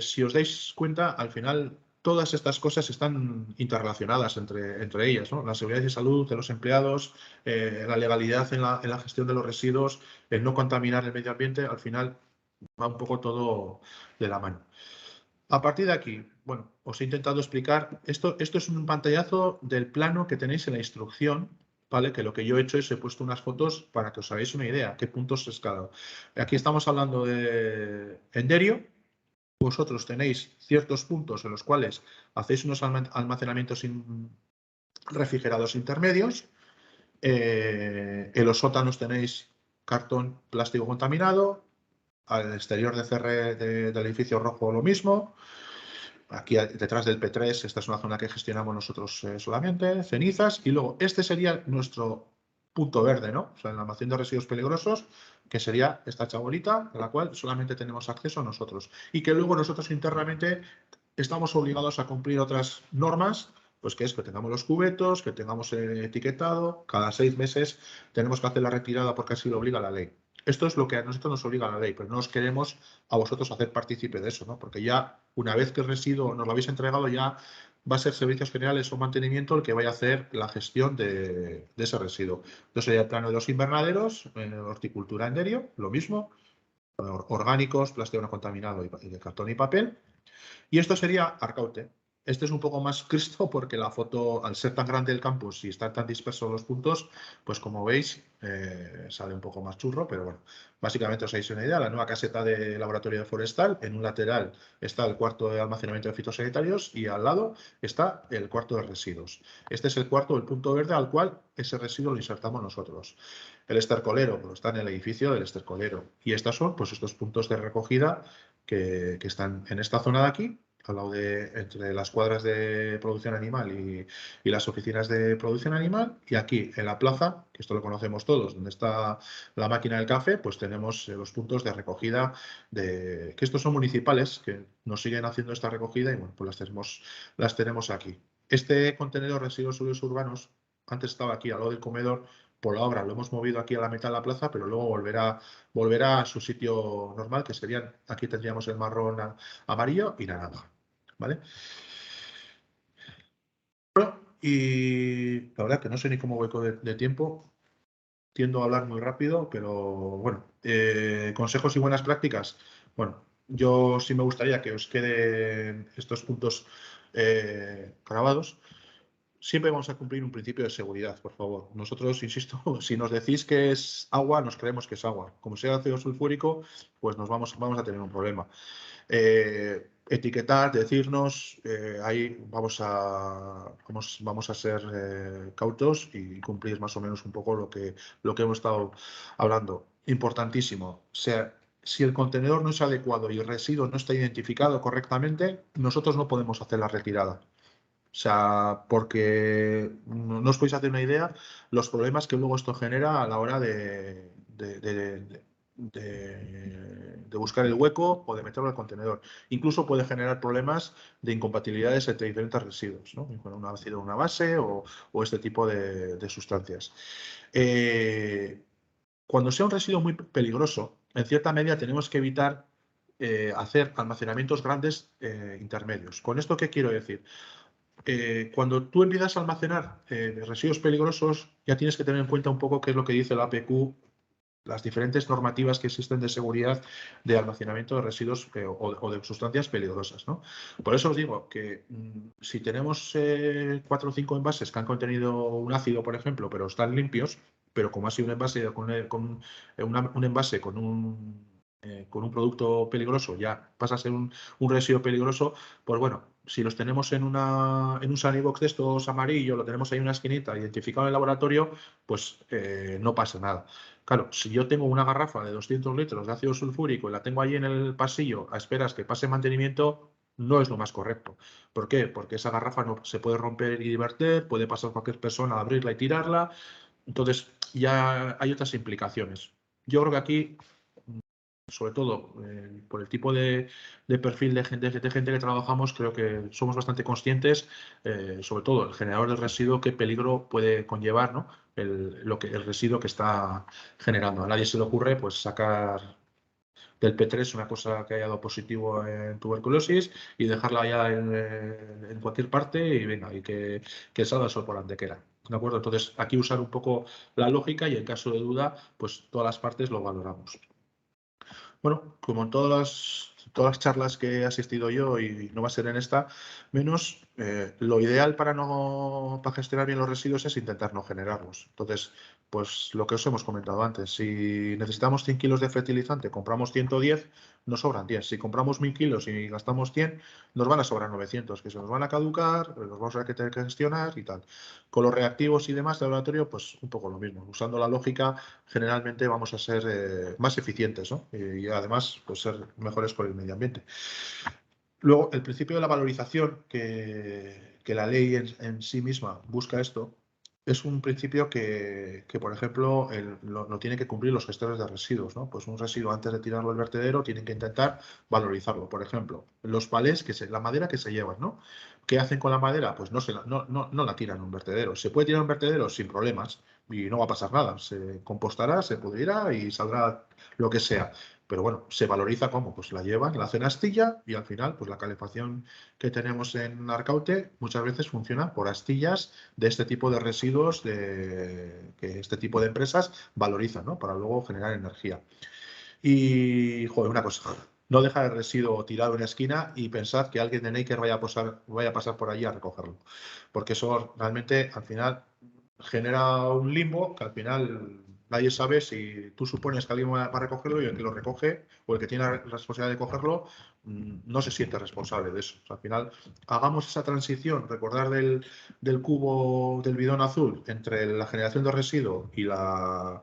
si os dais cuenta, al final todas estas cosas están interrelacionadas entre ellas, ¿no? La seguridad y salud de los empleados, la legalidad en la gestión de los residuos, el no contaminar el medio ambiente, al final va un poco todo de la mano. A partir de aquí, bueno, os he intentado explicar, esto es un pantallazo del plano que tenéis en la instrucción, ¿vale? Que lo que yo he hecho es he puesto unas fotos para que os hagáis una idea, qué puntos es cada. Aquí estamos hablando de Enderio. Vosotros tenéis ciertos puntos en los cuales hacéis unos almacenamientos refrigerados intermedios. En los sótanos tenéis cartón plástico contaminado. Al exterior del edificio rojo lo mismo. Aquí detrás del P3, esta es una zona que gestionamos nosotros solamente, cenizas. Y luego este sería nuestro punto verde, ¿no? O sea, el almacén de residuos peligrosos, que sería esta chabolita, a la cual solamente tenemos acceso nosotros. Y que luego nosotros internamente estamos obligados a cumplir otras normas, pues que es que tengamos los cubetos, que tengamos etiquetado, cada 6 meses tenemos que hacer la retirada porque así lo obliga la ley. Esto es lo que a nosotros nos obliga la ley, pero no os queremos a vosotros hacer partícipe de eso, ¿no? Porque ya una vez que el residuo nos lo habéis entregado, ya va a ser Servicios Generales o Mantenimiento el que vaya a hacer la gestión de ese residuo. Entonces sería el plano de los invernaderos, horticultura en Derio, lo mismo, orgánicos, plástico no contaminado y de cartón y papel. Y esto sería Arcaute. Este es un poco más Cristo porque la foto, al ser tan grande el campus y estar tan dispersos los puntos, pues como veis, sale un poco más churro, pero bueno, básicamente os dais una idea. La nueva caseta de laboratorio de forestal, en un lateral está el cuarto de almacenamiento de fitosanitarios y al lado está el cuarto de residuos. Este es el cuarto, el punto verde, al cual ese residuo lo insertamos nosotros. El estercolero, pues está en el edificio del estercolero. Y estos son pues estos puntos de recogida que están en esta zona de aquí, al lado entre las cuadras de producción animal y las oficinas de producción animal. Y aquí en la plaza, que esto lo conocemos todos, donde está la máquina del café, pues tenemos los puntos de recogida, que estos son municipales, que nos siguen haciendo esta recogida y bueno, pues las tenemos aquí. Este contenedor de residuos sólidos urbanos, antes estaba aquí al lado del comedor, por la obra lo hemos movido aquí a la mitad de la plaza, pero luego volverá a su sitio normal, que serían, aquí tendríamos el marrón amarillo y naranja, ¿vale? Y la verdad que no sé ni cómo voy de tiempo, tiendo a hablar muy rápido, pero bueno, consejos y buenas prácticas. Bueno, yo sí me gustaría que os queden estos puntos grabados. Siempre vamos a cumplir un principio de seguridad, por favor. Nosotros, insisto, si nos decís que es agua, nos creemos que es agua. Como sea ácido sulfúrico, pues vamos a tener un problema. Etiquetar, decirnos, ahí vamos a ser cautos y cumplir más o menos un poco lo que hemos estado hablando. Importantísimo. O sea, si el contenedor no es adecuado y el residuo no está identificado correctamente, nosotros no podemos hacer la retirada. O sea, porque no os podéis hacer una idea los problemas que luego esto genera a la hora de buscar el hueco o de meterlo al contenedor. Incluso puede generar problemas de incompatibilidades entre diferentes residuos, ¿no? Con un ácido, una base o este tipo de sustancias. Cuando sea un residuo muy peligroso, en cierta medida tenemos que evitar hacer almacenamientos grandes intermedios. ¿Con esto qué quiero decir? Cuando tú empiezas a almacenar residuos peligrosos, ya tienes que tener en cuenta un poco qué es lo que dice la APQ, las diferentes normativas que existen de seguridad de almacenamiento de residuos o de sustancias peligrosas, ¿no? Por eso os digo que si tenemos 4 o 5 envases que han contenido un ácido, por ejemplo, pero están limpios, pero como ha sido un envase un envase con un producto peligroso, ya pasa a ser un residuo peligroso, pues bueno, si los tenemos en un Sanibox de estos amarillo, lo tenemos ahí en una esquinita, identificado en el laboratorio, pues no pasa nada. Claro, si yo tengo una garrafa de 200 litros de ácido sulfúrico y la tengo ahí en el pasillo a esperas que pase mantenimiento, no es lo más correcto. ¿Por qué? Porque esa garrafa no se puede romper y verter, puede pasar cualquier persona a abrirla y tirarla. Entonces, ya hay otras implicaciones. Yo creo que aquí, sobre todo por el tipo de perfil de gente que trabajamos, creo que somos bastante conscientes, sobre todo el generador de residuo, qué peligro puede conllevar, ¿no? El residuo que está generando. A nadie se le ocurre pues sacar del P3 una cosa que haya dado positivo en tuberculosis y dejarla ya en cualquier parte y venga, y que salga el sol por donde quiera. ¿De acuerdo? Entonces, aquí usar un poco la lógica y en caso de duda, pues todas las partes lo valoramos. Bueno, como en todas las charlas que he asistido yo, y no va a ser en esta, menos lo ideal para gestionar bien los residuos es intentar no generarlos. Entonces, pues lo que os hemos comentado antes, si necesitamos 100 kilos de fertilizante, compramos 110, nos sobran 10. Si compramos 1000 kilos y gastamos 100, nos van a sobrar 900, que se nos van a caducar, los vamos a tener que gestionar y tal. Con los reactivos y demás de laboratorio, pues un poco lo mismo. Usando la lógica, generalmente vamos a ser más eficientes, ¿no? Y además, pues ser mejores por el medio ambiente. Luego, el principio de la valorización, que la ley en sí misma busca esto, es un principio que por ejemplo, lo tienen que cumplir los gestores de residuos, ¿no? Pues un residuo, antes de tirarlo al vertedero, tienen que intentar valorizarlo. Por ejemplo, los palés, la madera que se llevan, ¿no? ¿Qué hacen con la madera? Pues no la tiran a un vertedero. Se puede tirar a un vertedero sin problemas y no va a pasar nada. Se compostará, se pudrirá y saldrá lo que sea. Pero bueno, se valoriza cómo, pues la llevan, la hacen astilla y al final, pues la calefacción que tenemos en Arcaute muchas veces funciona por astillas de este tipo de residuos que este tipo de empresas valorizan, ¿no? Para luego generar energía. Y, joder, una cosa, no dejar el residuo tirado en la esquina y pensar que alguien de Naker vaya a pasar por allí a recogerlo. Porque eso realmente, al final, genera un limbo que al final nadie sabe si tú supones que alguien va a recogerlo y el que lo recoge o el que tiene la responsabilidad de cogerlo no se siente responsable de eso. O sea, al final, hagamos esa transición, recordar del cubo del bidón azul entre la generación de residuo y la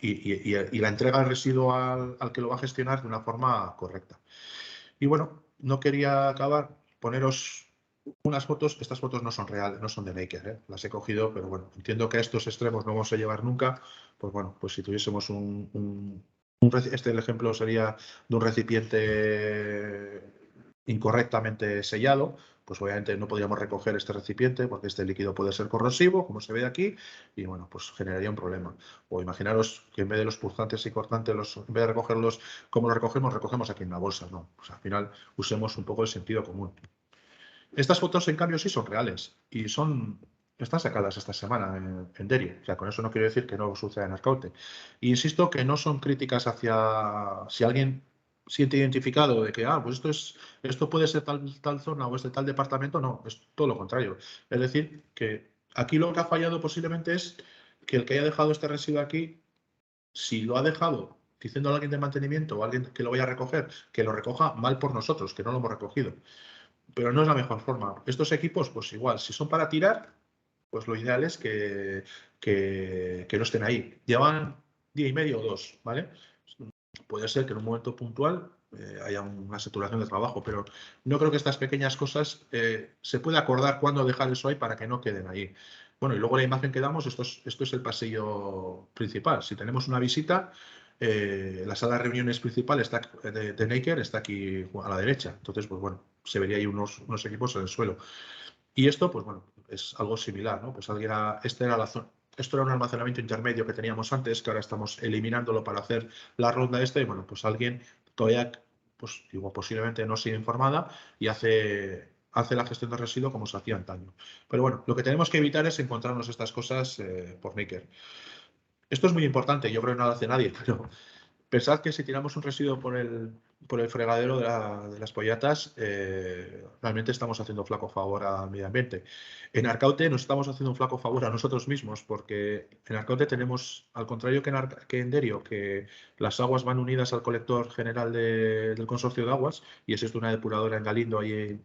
entrega del residuo al que lo va a gestionar de una forma correcta. Y bueno, no quería acabar, poneros unas fotos. Estas fotos no son reales, no son de Maker, ¿eh? Las he cogido, pero bueno, entiendo que a estos extremos no vamos a llevar nunca. Pues bueno, pues si tuviésemos el ejemplo sería de un recipiente incorrectamente sellado, pues obviamente no podríamos recoger este recipiente porque este líquido puede ser corrosivo, como se ve aquí, y bueno, pues generaría un problema. O imaginaros que en vez de los punzantes y cortantes, en vez de recogerlos como los recogemos aquí en la bolsa, ¿no? Pues al final usemos un poco el sentido común. Estas fotos, en cambio, sí son reales y están sacadas esta semana en Derio. O sea, con eso no quiero decir que no suceda en Arcaute. E insisto que no son críticas hacia si alguien siente identificado de que, pues esto puede ser tal zona o es de tal departamento. No, es todo lo contrario. Es decir, que aquí lo que ha fallado posiblemente es que el que haya dejado este residuo aquí, si lo ha dejado diciendo a alguien de mantenimiento o a alguien que lo vaya a recoger, que lo recoja mal por nosotros, que no lo hemos recogido. Pero no es la mejor forma. Estos equipos, pues igual, si son para tirar, pues lo ideal es que no estén ahí. Llevan día y medio o dos, ¿vale? Puede ser que en un momento puntual haya una saturación de trabajo, pero no creo que estas pequeñas cosas se pueda acordar cuándo dejar eso ahí para que no queden ahí. Bueno, y luego la imagen que damos, esto es el pasillo principal. Si tenemos una visita, la sala de reuniones principal de Naker está aquí a la derecha. Entonces, pues bueno, se vería ahí unos equipos en el suelo. Y esto, pues bueno, es algo similar, ¿no? Pues esto era un almacenamiento intermedio que teníamos antes, que ahora estamos eliminándolo para hacer la ronda esta, y bueno, pues alguien todavía, pues digo, posiblemente no sigue informada y hace la gestión de residuos como se hacía antaño. Pero bueno, lo que tenemos que evitar es encontrarnos estas cosas por Naker. Esto es muy importante, yo creo que no lo hace nadie, pero pensad que si tiramos un residuo por el fregadero de las pollatas, realmente estamos haciendo un flaco favor al medio ambiente. En Arcaute nos estamos haciendo un flaco favor a nosotros mismos, porque en Arcaute tenemos, al contrario que en Derio, que las aguas van unidas al colector general del consorcio de aguas, y existe una depuradora en Galindo ahí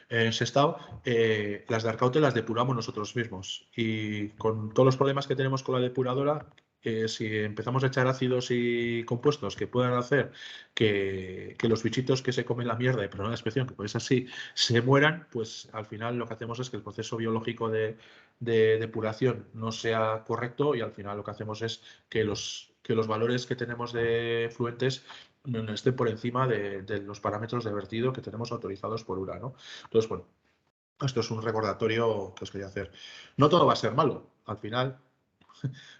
en Sestao, las de Arcaute las depuramos nosotros mismos. Y con todos los problemas que tenemos con la depuradora, si empezamos a echar ácidos y compuestos que puedan hacer que los bichitos que se comen la mierda, perdón la expresión, que pues así, se mueran, pues al final lo que hacemos es que el proceso biológico de depuración no sea correcto, y al final lo que hacemos es que los valores que tenemos de fluentes no estén por encima de los parámetros de vertido que tenemos autorizados por URA, ¿no? Entonces, bueno, esto es un recordatorio que os quería hacer. No todo va a ser malo. Al final,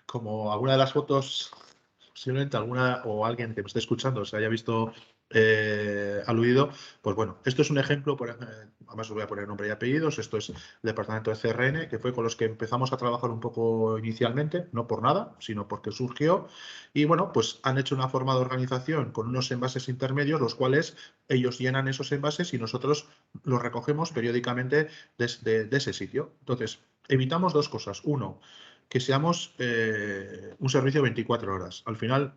como alguna de las fotos, posiblemente alguna o alguien que me esté escuchando se haya visto aludido, pues bueno, esto es un ejemplo, además os voy a poner nombre y apellidos, esto es el departamento de CRN, que fue con los que empezamos a trabajar un poco inicialmente, no por nada, sino porque surgió, y bueno, pues han hecho una forma de organización con unos envases intermedios, los cuales ellos llenan esos envases y nosotros los recogemos periódicamente de ese sitio. Entonces, evitamos dos cosas. Uno, que seamos un servicio 24 horas. Al final,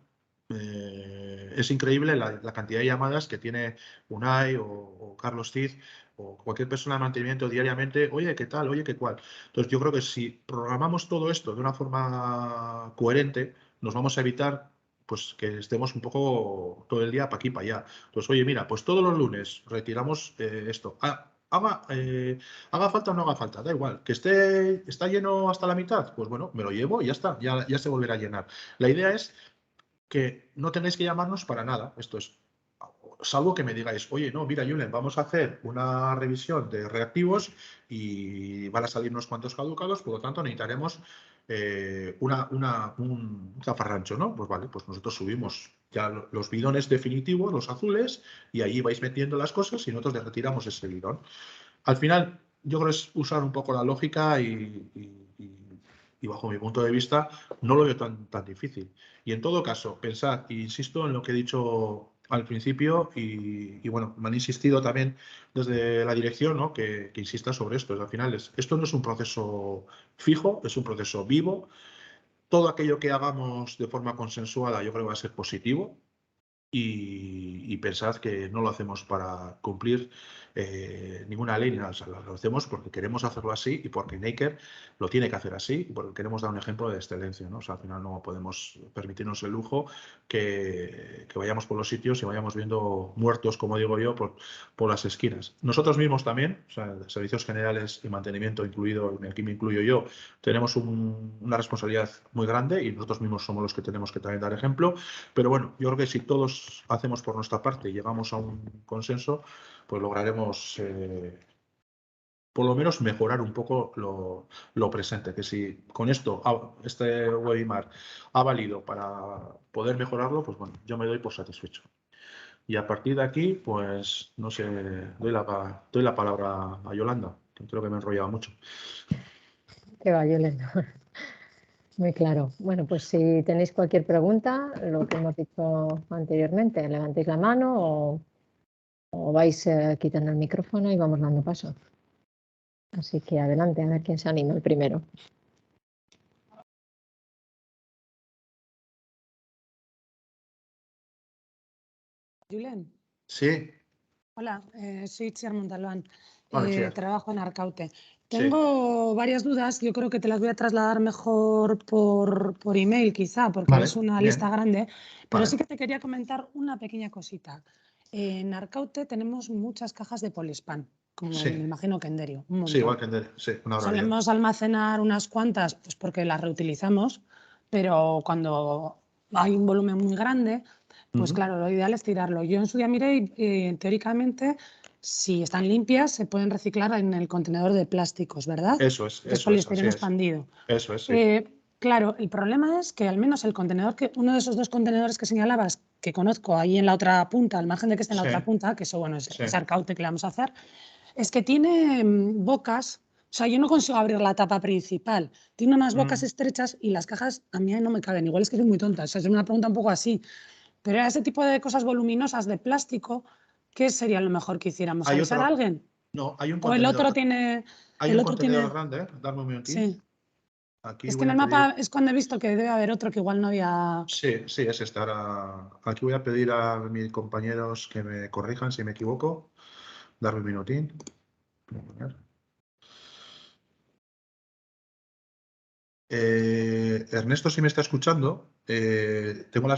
es increíble la cantidad de llamadas que tiene Unai o Carlos Cid o cualquier persona de mantenimiento diariamente. Oye, ¿qué tal? Oye, ¿qué cual? Entonces, yo creo que si programamos todo esto de una forma coherente, nos vamos a evitar pues que estemos un poco todo el día para aquí, para allá. Entonces, oye, mira, pues todos los lunes retiramos esto. Haga falta o no haga falta, da igual. Que está lleno hasta la mitad, pues bueno, me lo llevo y ya está, ya se volverá a llenar. La idea es que no tenéis que llamarnos para nada. Esto es, salvo que me digáis, oye, no, mira, Julen, vamos a hacer una revisión de reactivos y van a salir unos cuantos caducados, por lo tanto necesitaremos un zafarrancho, ¿no? Pues vale, pues nosotros subimos ya los bidones definitivos, los azules, y ahí vais metiendo las cosas y nosotros les retiramos ese bidón. Al final, yo creo que es usar un poco la lógica y bajo mi punto de vista no lo veo tan difícil. Y en todo caso, pensad, e insisto en lo que he dicho al principio y bueno, me han insistido también desde la dirección, ¿no? que insista sobre esto. Al final, esto no es un proceso fijo, es un proceso vivo. Todo aquello que hagamos de forma consensuada yo creo que va a ser positivo. Y pensad que no lo hacemos para cumplir ninguna ley ni nada, o sea, lo hacemos porque queremos hacerlo así y porque Naker lo tiene que hacer así y porque queremos dar un ejemplo de excelencia, ¿no? O sea, al final no podemos permitirnos el lujo que vayamos por los sitios y vayamos viendo muertos, como digo yo, por las esquinas. Nosotros mismos también, o sea, servicios generales y mantenimiento incluido, aquí me incluyo yo, tenemos una responsabilidad muy grande y nosotros mismos somos los que tenemos que también dar ejemplo. Pero bueno, yo creo que si todos hacemos por nuestra parte y llegamos a un consenso, pues lograremos por lo menos mejorar un poco lo presente. Que si con esto, este webinar ha valido para poder mejorarlo, pues bueno, yo me doy por satisfecho. Y a partir de aquí, pues no sé, doy la palabra a Yolanda, que creo que me he enrollado mucho. Que va, Yolanda. Muy claro. Bueno, pues si tenéis cualquier pregunta, lo que hemos dicho anteriormente, levantéis la mano o vais quitando el micrófono y vamos dando paso. Así que adelante, a ver quién se anima el primero. Julen. Sí. Hola, soy Itziar Montalbán. Hola, Itziar. Trabajo en Arcaute. Tengo varias dudas, yo creo que te las voy a trasladar mejor por email quizá, porque es una lista grande, pero sí que te quería comentar una pequeña cosita. En Arcaute tenemos muchas cajas de Polispan, como me imagino que en Derio, un montón. Sí, igual que en Derio, sí, una barbaridad. Solemos almacenar unas cuantas pues porque las reutilizamos, pero cuando hay un volumen muy grande, pues claro, lo ideal es tirarlo. Yo en su día miré y teóricamente, si están limpias, se pueden reciclar en el contenedor de plásticos, ¿verdad? Eso es. Es poliestireno expandido. Eso es, sí. Claro, el problema es que al menos el contenedor, uno de esos dos contenedores que señalabas, que conozco ahí en la otra punta, al margen de que esté en la otra punta, que eso bueno, es Arcaute que le vamos a hacer, es que tiene bocas. O sea, yo no consigo abrir la tapa principal. Tiene unas bocas estrechas y las cajas a mí no me caben. Igual es que soy muy tonta. O sea, es una pregunta un poco así. Pero ese tipo de cosas voluminosas de plástico, ¿qué sería lo mejor que hiciéramos? ¿Avisar a alguien? No, hay un contenedor. O el otro tiene... Hay un contenedor grande, darme un minutín. Sí. Aquí es que en el mapa es cuando he visto que debe haber otro que igual no había... Sí, es este. Ahora, aquí voy a pedir a mis compañeros que me corrijan si me equivoco. Darme un minutín. Ernesto, si me está escuchando, tengo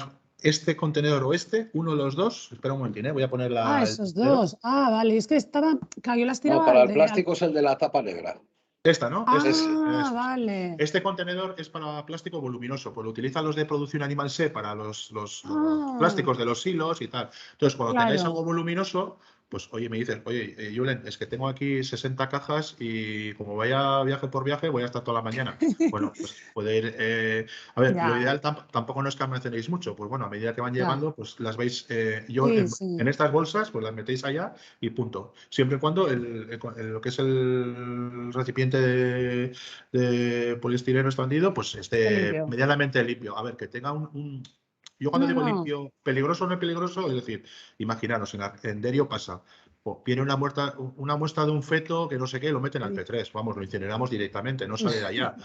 este contenedor o uno de los dos. Espera un momentín, voy a poner la. Esos dos. Vale, es que estaba. Claro, yo las tiraba. No, para el plástico es el de la tapa negra. Esta, ¿no? Vale. Este contenedor es para plástico voluminoso, pues lo utilizan los de producción animal C para los plásticos de los silos y tal. Entonces, cuando tengáis algo voluminoso, pues oye, me dices, oye, Julen, es que tengo aquí 60 cajas y como vaya viaje por viaje, voy a estar toda la mañana. Bueno, pues puede ir. A ver, lo ideal tampoco no es que almacenéis mucho. Pues bueno, a medida que van llegando, pues las veis. En estas bolsas, pues las metéis allá y punto. Siempre y cuando lo que es el recipiente de poliestireno expandido, pues esté medianamente limpio. A ver, que tenga yo cuando digo limpio, peligroso o no peligroso, es decir, imaginaros, en Derio pasa, viene una muestra de un feto que no sé qué, lo meten al P3, vamos, lo incineramos directamente, no sale de allá.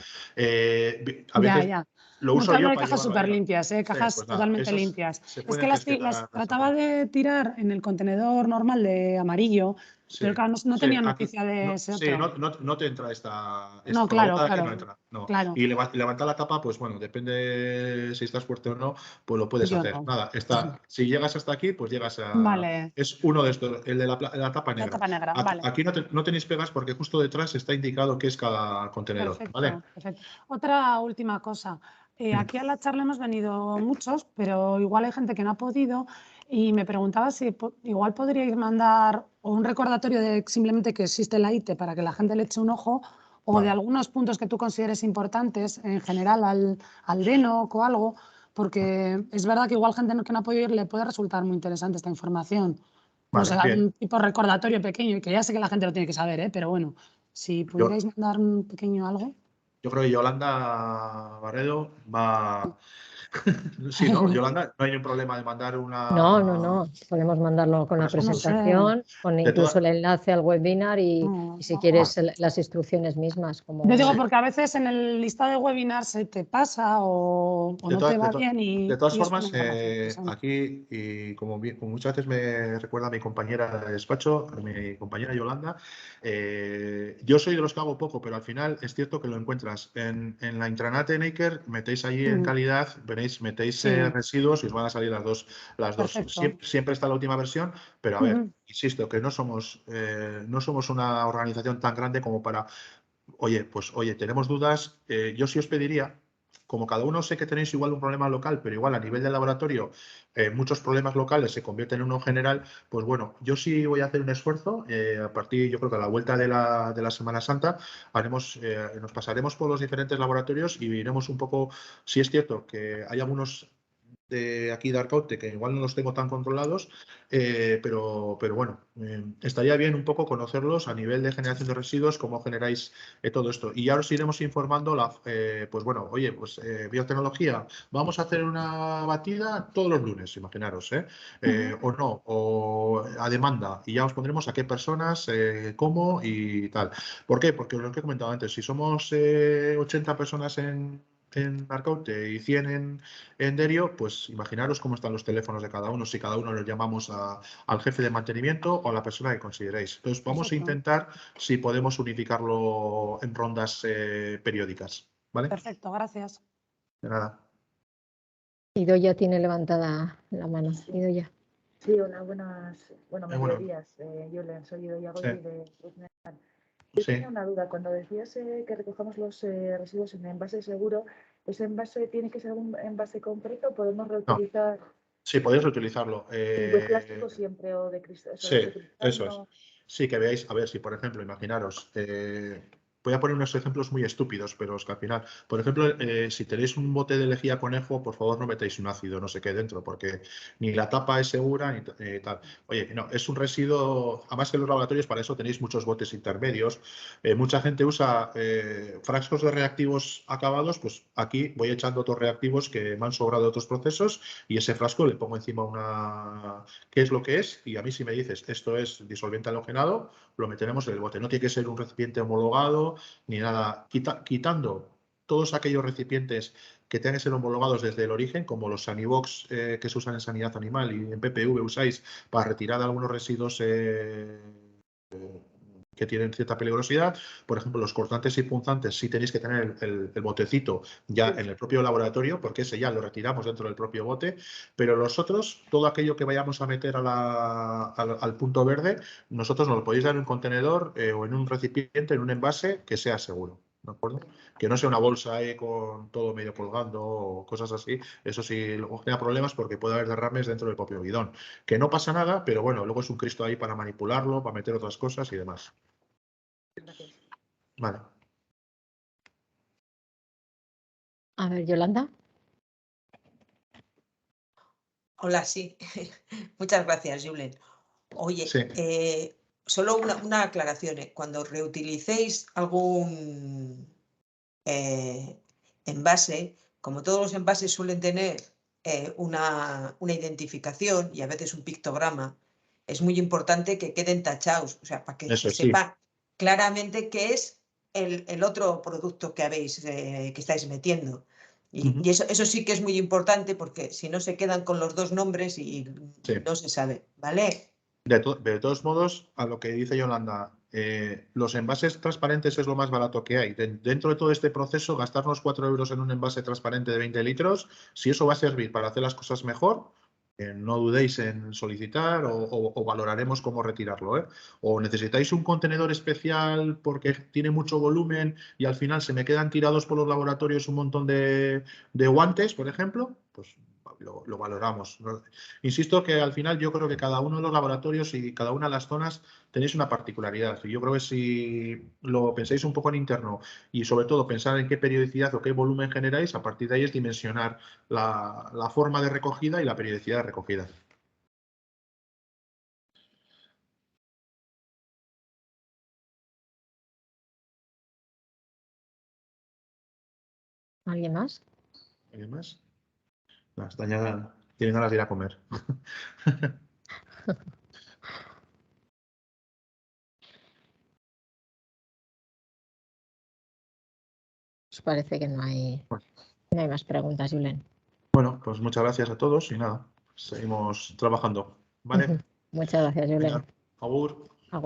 A veces lo uso yo de para cajas súper limpias, cajas pues totalmente limpias. Es que las trataba de tirar en el contenedor normal de amarillo, pero claro, no tenía noticia de ese otro. No te entra esta no, claro. No entra, no. Y levantar la tapa, pues bueno, depende si estás fuerte o no, pues lo puedes hacer. No. Nada, si llegas hasta aquí, pues llegas a... Vale. Es uno de estos, el de la tapa negra. La tapa negra, Aquí no tenéis pegas porque justo detrás está indicado qué es cada contenedor. Perfecto. Otra última cosa. Aquí a la charla hemos venido muchos, pero igual hay gente que no ha podido y me preguntaba si igual podríais mandar un recordatorio de simplemente que existe la ITE para que la gente le eche un ojo o de algunos puntos que tú consideres importantes en general al DENOC o algo, porque es verdad que igual gente que no ha podido ir le puede resultar muy interesante esta información. No sé, algún tipo de recordatorio pequeño, que ya sé que la gente lo tiene que saber, pero bueno, si pudierais mandar un pequeño algo. Yo creo que Yolanda Barredo va... Sí, ¿no? Yolanda, no hay ningún problema de mandar una... No. Podemos mandarlo con la presentación, con incluso el enlace al webinar y si quieres las instrucciones mismas. Yo digo porque a veces en el listado de webinar se te pasa o no te va bien y... De todas formas, aquí, y como muchas veces me recuerda a mi compañera de despacho, mi compañera Yolanda, yo soy de los que hago poco, pero al final es cierto que lo encuentras en la intranet de Naker, metéis allí en calidad, veréis, metéis residuos y os van a salir las dos. Siempre está la última versión, pero a ver, insisto, que no somos una organización tan grande como para, oye, tenemos dudas, yo sí os pediría, como cada uno sé que tenéis igual un problema local, pero igual a nivel de laboratorio muchos problemas locales se convierten en uno general, pues bueno, yo sí voy a hacer un esfuerzo, a partir, yo creo que a la vuelta de la Semana Santa, nos pasaremos por los diferentes laboratorios y veremos un poco, si es cierto que hay algunos de aquí de Arcaute que igual no los tengo tan controlados, pero bueno, estaría bien un poco conocerlos a nivel de generación de residuos, cómo generáis todo esto. Y ya os iremos informando, pues bueno, oye, pues biotecnología, vamos a hacer una batida todos los lunes, imaginaros, o no, o a demanda, y ya os pondremos a qué personas, cómo y tal. ¿Por qué? Porque lo que he comentado antes, si somos 80 personas en Arcaute y 100 en Derio, pues imaginaros cómo están los teléfonos de cada uno, si cada uno los llamamos al jefe de mantenimiento o a la persona que consideréis. Entonces vamos a intentar si podemos unificarlo en rondas periódicas. ¿Vale? Perfecto, gracias. De nada. Idoia tiene levantada la mano. Idoia. Sí, hola, buenos días. Yo soy Idoia Goyi de Uznean. Yo tenía una duda. Cuando decías que recojamos los residuos en envase seguro, ¿ese envase tiene que ser un envase concreto o podemos reutilizar? No. Sí, podéis reutilizarlo. ¿De plástico siempre o de cristal? Sí, eso es. Sí, que veáis, a ver, si por ejemplo, imaginaros, voy a poner unos ejemplos muy estúpidos, pero es que al final, por ejemplo, si tenéis un bote de lejía conejo, por favor no metáis un ácido, no sé qué dentro, porque ni la tapa es segura ni tal. Oye, no, es un residuo, además que en los laboratorios para eso tenéis muchos botes intermedios. Mucha gente usa frascos de reactivos acabados, pues aquí voy echando otros reactivos que me han sobrado de otros procesos y ese frasco le pongo encima ¿qué es lo que es? Y a mí si me dices esto es disolvente halogenado, lo meteremos en el bote. No tiene que ser un recipiente homologado ni nada. Quitando todos aquellos recipientes que tengan que ser homologados desde el origen, como los Sanibox que se usan en sanidad animal y en PPV usáis para retirar algunos residuos que tienen cierta peligrosidad. Por ejemplo, los cortantes y punzantes sí tenéis que tener el botecito ya en el propio laboratorio, porque ese ya lo retiramos dentro del propio bote, pero los otros, todo aquello que vayamos a meter al punto verde, nosotros nos lo podéis dar en un contenedor o en un recipiente, en un envase que sea seguro. ¿de acuerdo? Que no sea una bolsa ahí con todo medio colgando o cosas así. Eso sí, luego genera problemas porque puede haber derrames dentro del propio bidón. Que no pasa nada, pero bueno, luego es un Cristo ahí para manipularlo, para meter otras cosas y demás. Gracias. Vale. A ver, Yolanda. Hola, sí. Muchas gracias, Julen. Oye, Sí. solo una aclaración. Cuando reutilicéis algún envase, como todos los envases suelen tener una identificación y a veces un pictograma, es muy importante que queden tachados, o sea, para que Eso se sí. sepa claramente qué es el otro producto que que estáis metiendo. Y eso sí que es muy importante porque si no se quedan con los dos nombres y Sí. no se sabe, ¿vale? De todos modos, a lo que dice Yolanda, los envases transparentes es lo más barato que hay. Dentro de todo este proceso, gastarnos 4 euros en un envase transparente de 20 litros, si eso va a servir para hacer las cosas mejor, no dudéis en solicitar o valoraremos cómo retirarlo, ¿eh? O necesitáis un contenedor especial porque tiene mucho volumen y al final se me quedan tirados por los laboratorios un montón de guantes, por ejemplo, pues lo valoramos, ¿no? Insisto que al final yo creo que cada uno de los laboratorios y cada una de las zonas tenéis una particularidad. Y yo creo que si lo pensáis un poco en interno y sobre todo pensar en qué periodicidad o qué volumen generáis, a partir de ahí es dimensionar la forma de recogida y la periodicidad de recogida. ¿Alguien más? ¿Alguien más? No, están ya, tienen ganas de ir a comer. Pues parece que no hay más preguntas, Julen. Bueno, pues muchas gracias a todos y nada, seguimos trabajando. ¿Vale? Muchas gracias, Julen. Venga, agur.